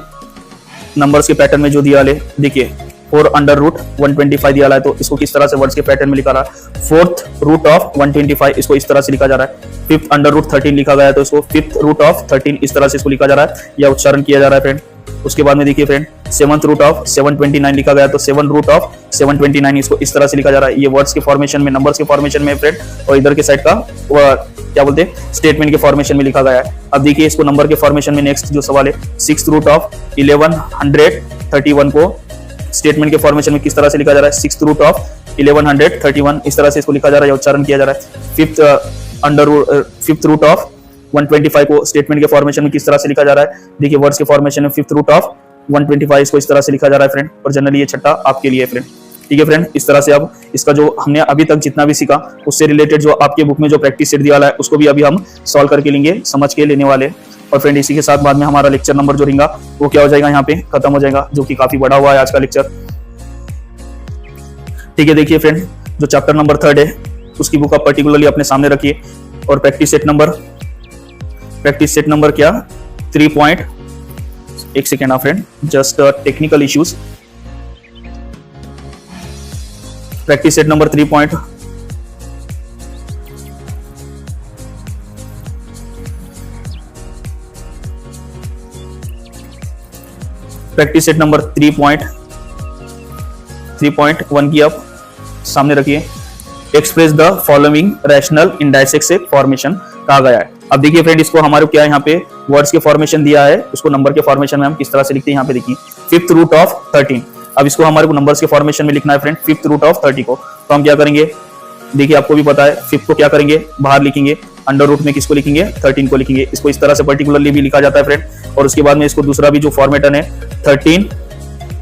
नंबर्स के पैटर्न में जो दिया है, देखिए 4 अंडर रूट 125 दिया है तो इसको किस तरह से वर्ड्स के पैटर्न में लिखा रहा है, 4th रूट ऑफ 125 इसको इस तरह से लिखा जा रहा है। 5th अंडर रूट 13 लिखा गया है तो इसको 5th रूट ऑफ 13 इस तरह से इसको लिखा जा रहा है या उच्चारण किया जा रहा है फ्रेंड। उसके बाद में देखिए फ्रेंड, 7th रूट ऑफ 729 लिखा गया है तो 7 रूट ऑफ 729 इसको इस तरह से लिखा जा रहा है। ये वर्ड्स के फॉर्मेशन में, नंबर्स के फॉर्मेशन में फ्रेंड, और इधर के साइड का क्या बोलते हैं, स्टेटमेंट के फॉर्मेशन में लिखा गया है। अब देखिए इसको नंबर के फॉर्मेशन में नेक्स्ट जो सवाल है, 6th रूट ऑफ 1131 को स्टेटमेंट के फॉर्मेशन में किस तरह से लिखा जा रहा है, 6th रूट ऑफ 1131 इस तरह से इसको लिखा जा रहा है या उच्चारण किया जा रहा है। 5th रूट ऑफ 125 को स्टेटमेंट के फॉर्मेशन में किस तरह से लिखा जा रहा है, देखिए वर्ड्स के फॉर्मेशन में 5th रूट ऑफ 125 इसको इस तरह से लिखा जा रहा है फ्रेंड। और जनरली ये छठा आपके लिए फ्रेंड, ठीक है फ्रेंड। इस तरह से अब इसका जो हमने अभी तक जितना भी सीखा उससे रिलेटेड जो आपके बुक में जो प्रैक्टिस सेट दिया वाला है उसको भी अभी हम सॉल्व करके लेंगे, समझ के लेने वाले। और फ्रेंड इसी के साथ बाद में हमारा लेक्चर नंबर जो रहेगा वो क्या हो जाएगा, यहाँ पे खत्म हो जाएगा, जो कि काफी बड़ा हुआ है आज का लेक्चर, ठीक है। देखिए फ्रेंड, जो चैप्टर नंबर 3 है उसकी बुक आप पर्टिकुलरली अपने सामने रखिए और प्रैक्टिस सेट नंबर क्या 3 एक second friend, just technical issues. Practice set number 3 practice set number 3.1 की आप सामने रखिए। Express the following rational indices से फॉर्मेशन कहा गया है। अब देखिए फ्रेंड, इसको हमारे क्या है, यहाँ पे वर्ड्स के फॉर्मेशन दिया है, उसको नंबर के फॉर्मेशन में हम किस तरह से लिखते हैं यहाँ पे देखिए, 5th रूट ऑफ 13। अब इसको हमारे को नंबर्स के फॉर्मेशन में लिखना है फ्रेंड, 5th रूट ऑफ 30 को। तो हम क्या करेंगे, देखिए आपको भी पता है, 5th को क्या करेंगे, बाहर लिखेंगे, अंडर रूट में किसको लिखेंगे, 13 को लिखेंगे। इसको इस तरह से पर्टिकुलरली भी लिखा जाता है फ्रेंड। और उसके बाद में इसको दूसरा भी जो फॉर्मेटन है 13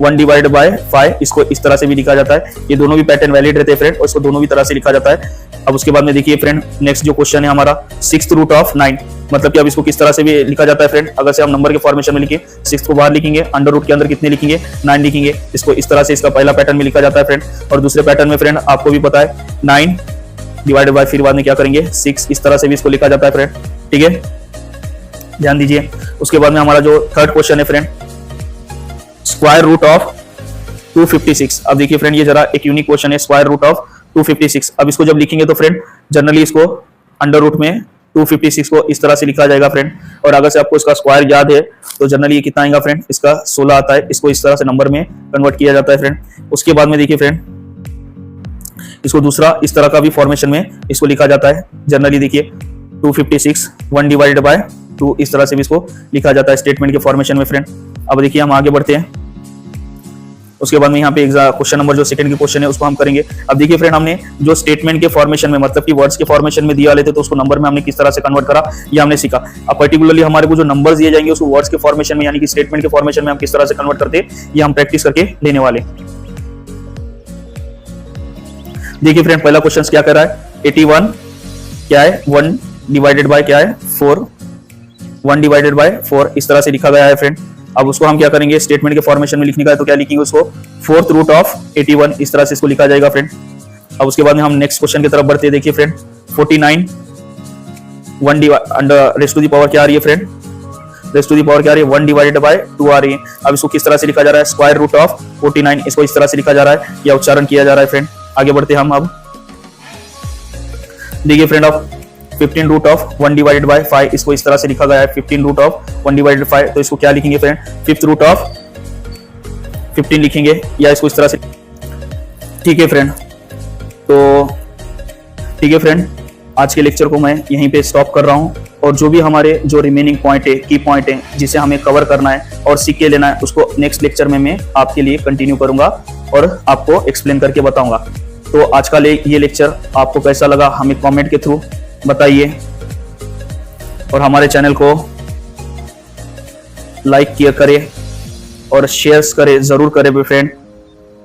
1 डिवाइड बाय 5, इसको इस तरह से भी लिखा जाता है। ये दोनों भी पैटर्न वैलिड रहते हैं फ्रेंड, और इसको दोनों भी तरह से लिखा जाता है। अब उसके बाद में देखिए फ्रेंड, नेक्स्ट जो क्वेश्चन है हमारा 6th रूट ऑफ 9, मतलब कि अब इसको किस तरह से भी लिखा जाता है फ्रेंड। अगर से हम नंबर के फॉर्मेशन में लिखें, 6 को बाहर लिखेंगे, अंडर रूट के अंदर कितने लिखेंगे, 9 लिखेंगे। इसको इस तरह से इसका पहला पैटर्न में लिखा जाता है फ्रेंड। और दूसरे पैटर्न में फ्रेंड आपको भी पता है 9 डिवाइड बाय, फिर बाद में क्या करेंगे 6, इस तरह से भी इसको लिखा जाता है फ्रेंड, ठीक है, ध्यान दीजिए। उसके बाद में हमारा जो थर्ड क्वेश्चन है फ्रेंड, स्क्वायर रूट ऑफ 256। अब देखिए फ्रेंड, ये जरा एक यूनिक क्वेश्चन है, स्क्वायर रूट ऑफ 256। अब इसको जब लिखेंगे तो फ्रेंड जनरली इसको अंडर रूट में 256 को इस तरह से लिखा जाएगा फ्रेंड। और अगर से आपको इसका स्क्वायर याद है तो जनरली ये कितना आएगा फ्रेंड, इसका 16 आता है। इसको इस तरह से नंबर में कन्वर्ट किया जाता है फ्रेंड। उसके बाद में देखिए फ्रेंड, इसको दूसरा इस तरह का भी फॉर्मेशन में इसको लिखा जाता है। जनरली देखिए 256 1 डिवाइडेड बाय 2, इस तरह से भी इसको लिखा जाता है स्टेटमेंट के फॉर्मेशन में फ्रेंड। अब देखिए हम आगे बढ़ते हैं। उसके बाद में यहाँ पे क्वेश्चन नंबर जो सेकंड के क्वेश्चन है उसको हम करेंगे। अब देखिए फ्रेंड, हमने जो स्टेटमेंट के फॉर्मेशन में, मतलब कि वर्ड्स के फॉर्मेशन में दिया वाले थे, तो उसको नंबर में हमने किस तरह से कन्वर्ट करा, ये हमने सीखा। अब पर्टिकुलरली हमारे को जो नंबर्स दिए जाएंगे उसको वर्ड्स के फॉर्मेशन में, यानी कि स्टेटमेंट के फॉर्मेशन में हम किस तरह से कन्वर्ट करते हैं, ये हम प्रैक्टिस करके लेने वाले। देखिए फ्रेंड, पहला क्वेश्चन क्या कर रहा है, 81 क्या है, 1 डिवाइडेड बाय क्या है 4, 1 डिवाइडेड बाय 4, इस तरह से लिखा गया है फ्रेंड। अब उसको हम क्या करेंगे, स्टेटमेंट के फॉर्मेशन में लिखने का है, तो क्या लिखेंगे उसको 4th रूट ऑफ 81, इस तरह से इसको लिखा जाएगा फ्रेंड। अब उसके बाद में हम नेक्स्ट क्वेश्चन की तरफ बढ़ते हैं। देखिए friend, 49 1 under raised to the power क्या आ रही है friend, raised to the power क्या आ रही है, 1 डिवाइडेड बाय 2 आ रही है। अब इसको किस तरह से लिखा जा रहा है, स्क्वायर रूट ऑफ 49, इसको इस तरह से लिखा जा रहा है या उच्चारण किया जा रहा है फ्रेंड। आगे बढ़ते हैं हम। अब देखिए फ्रेंड, अब 15 रूट ऑफ 1 डिवाइडेड बाय 5, इसको इस तरह से लिखा गया है 15 रूट ऑफ 1 डिवाइडेड 5, तो इसको क्या लिखेंगे फ्रेंड, 5th रूट ऑफ 15 लिखेंगे या इसको इस तरह से, ठीक है फ्रेंड। तो ठीक है फ्रेंड, आज के लेक्चर को मैं यहीं पे स्टॉप कर रहा हूं, और जो भी हमारे जो रिमेनिंग पॉइंट है, की पॉइंट है जिसे हमें कवर करना है और सीख के लेना है, उसको नेक्स्ट लेक्चर में मैं आपके लिए कंटिन्यू करूंगा और आपको एक्सप्लेन करके बताऊंगा। तो आज का ये लेक्चर आपको कैसा लगा हमें कमेंट के थ्रू बताइए, और हमारे चैनल को लाइक किया करें और शेयर्स करें, जरूर करें फ्रेंड।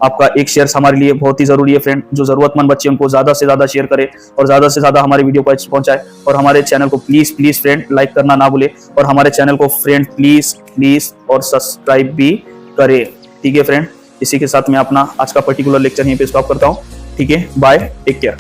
आपका एक शेयर हमारे लिए बहुत ही जरूरी है फ्रेंड। जो जरूरतमंद बच्चे उनको ज्यादा से ज्यादा शेयर करें और ज्यादा से ज्यादा हमारे वीडियो को पहुंचाए, और हमारे चैनल को प्लीज फ्रेंड लाइक करना ना भूले, और हमारे चैनल को फ्रेंड प्लीज और सब्सक्राइब भी करें, ठीक है फ्रेंड। इसी के साथ मैं अपना आज का पर्टिकुलर लेक्चर यहीं पे स्टॉप करता हूँ, ठीक है, बाय, टेक केयर।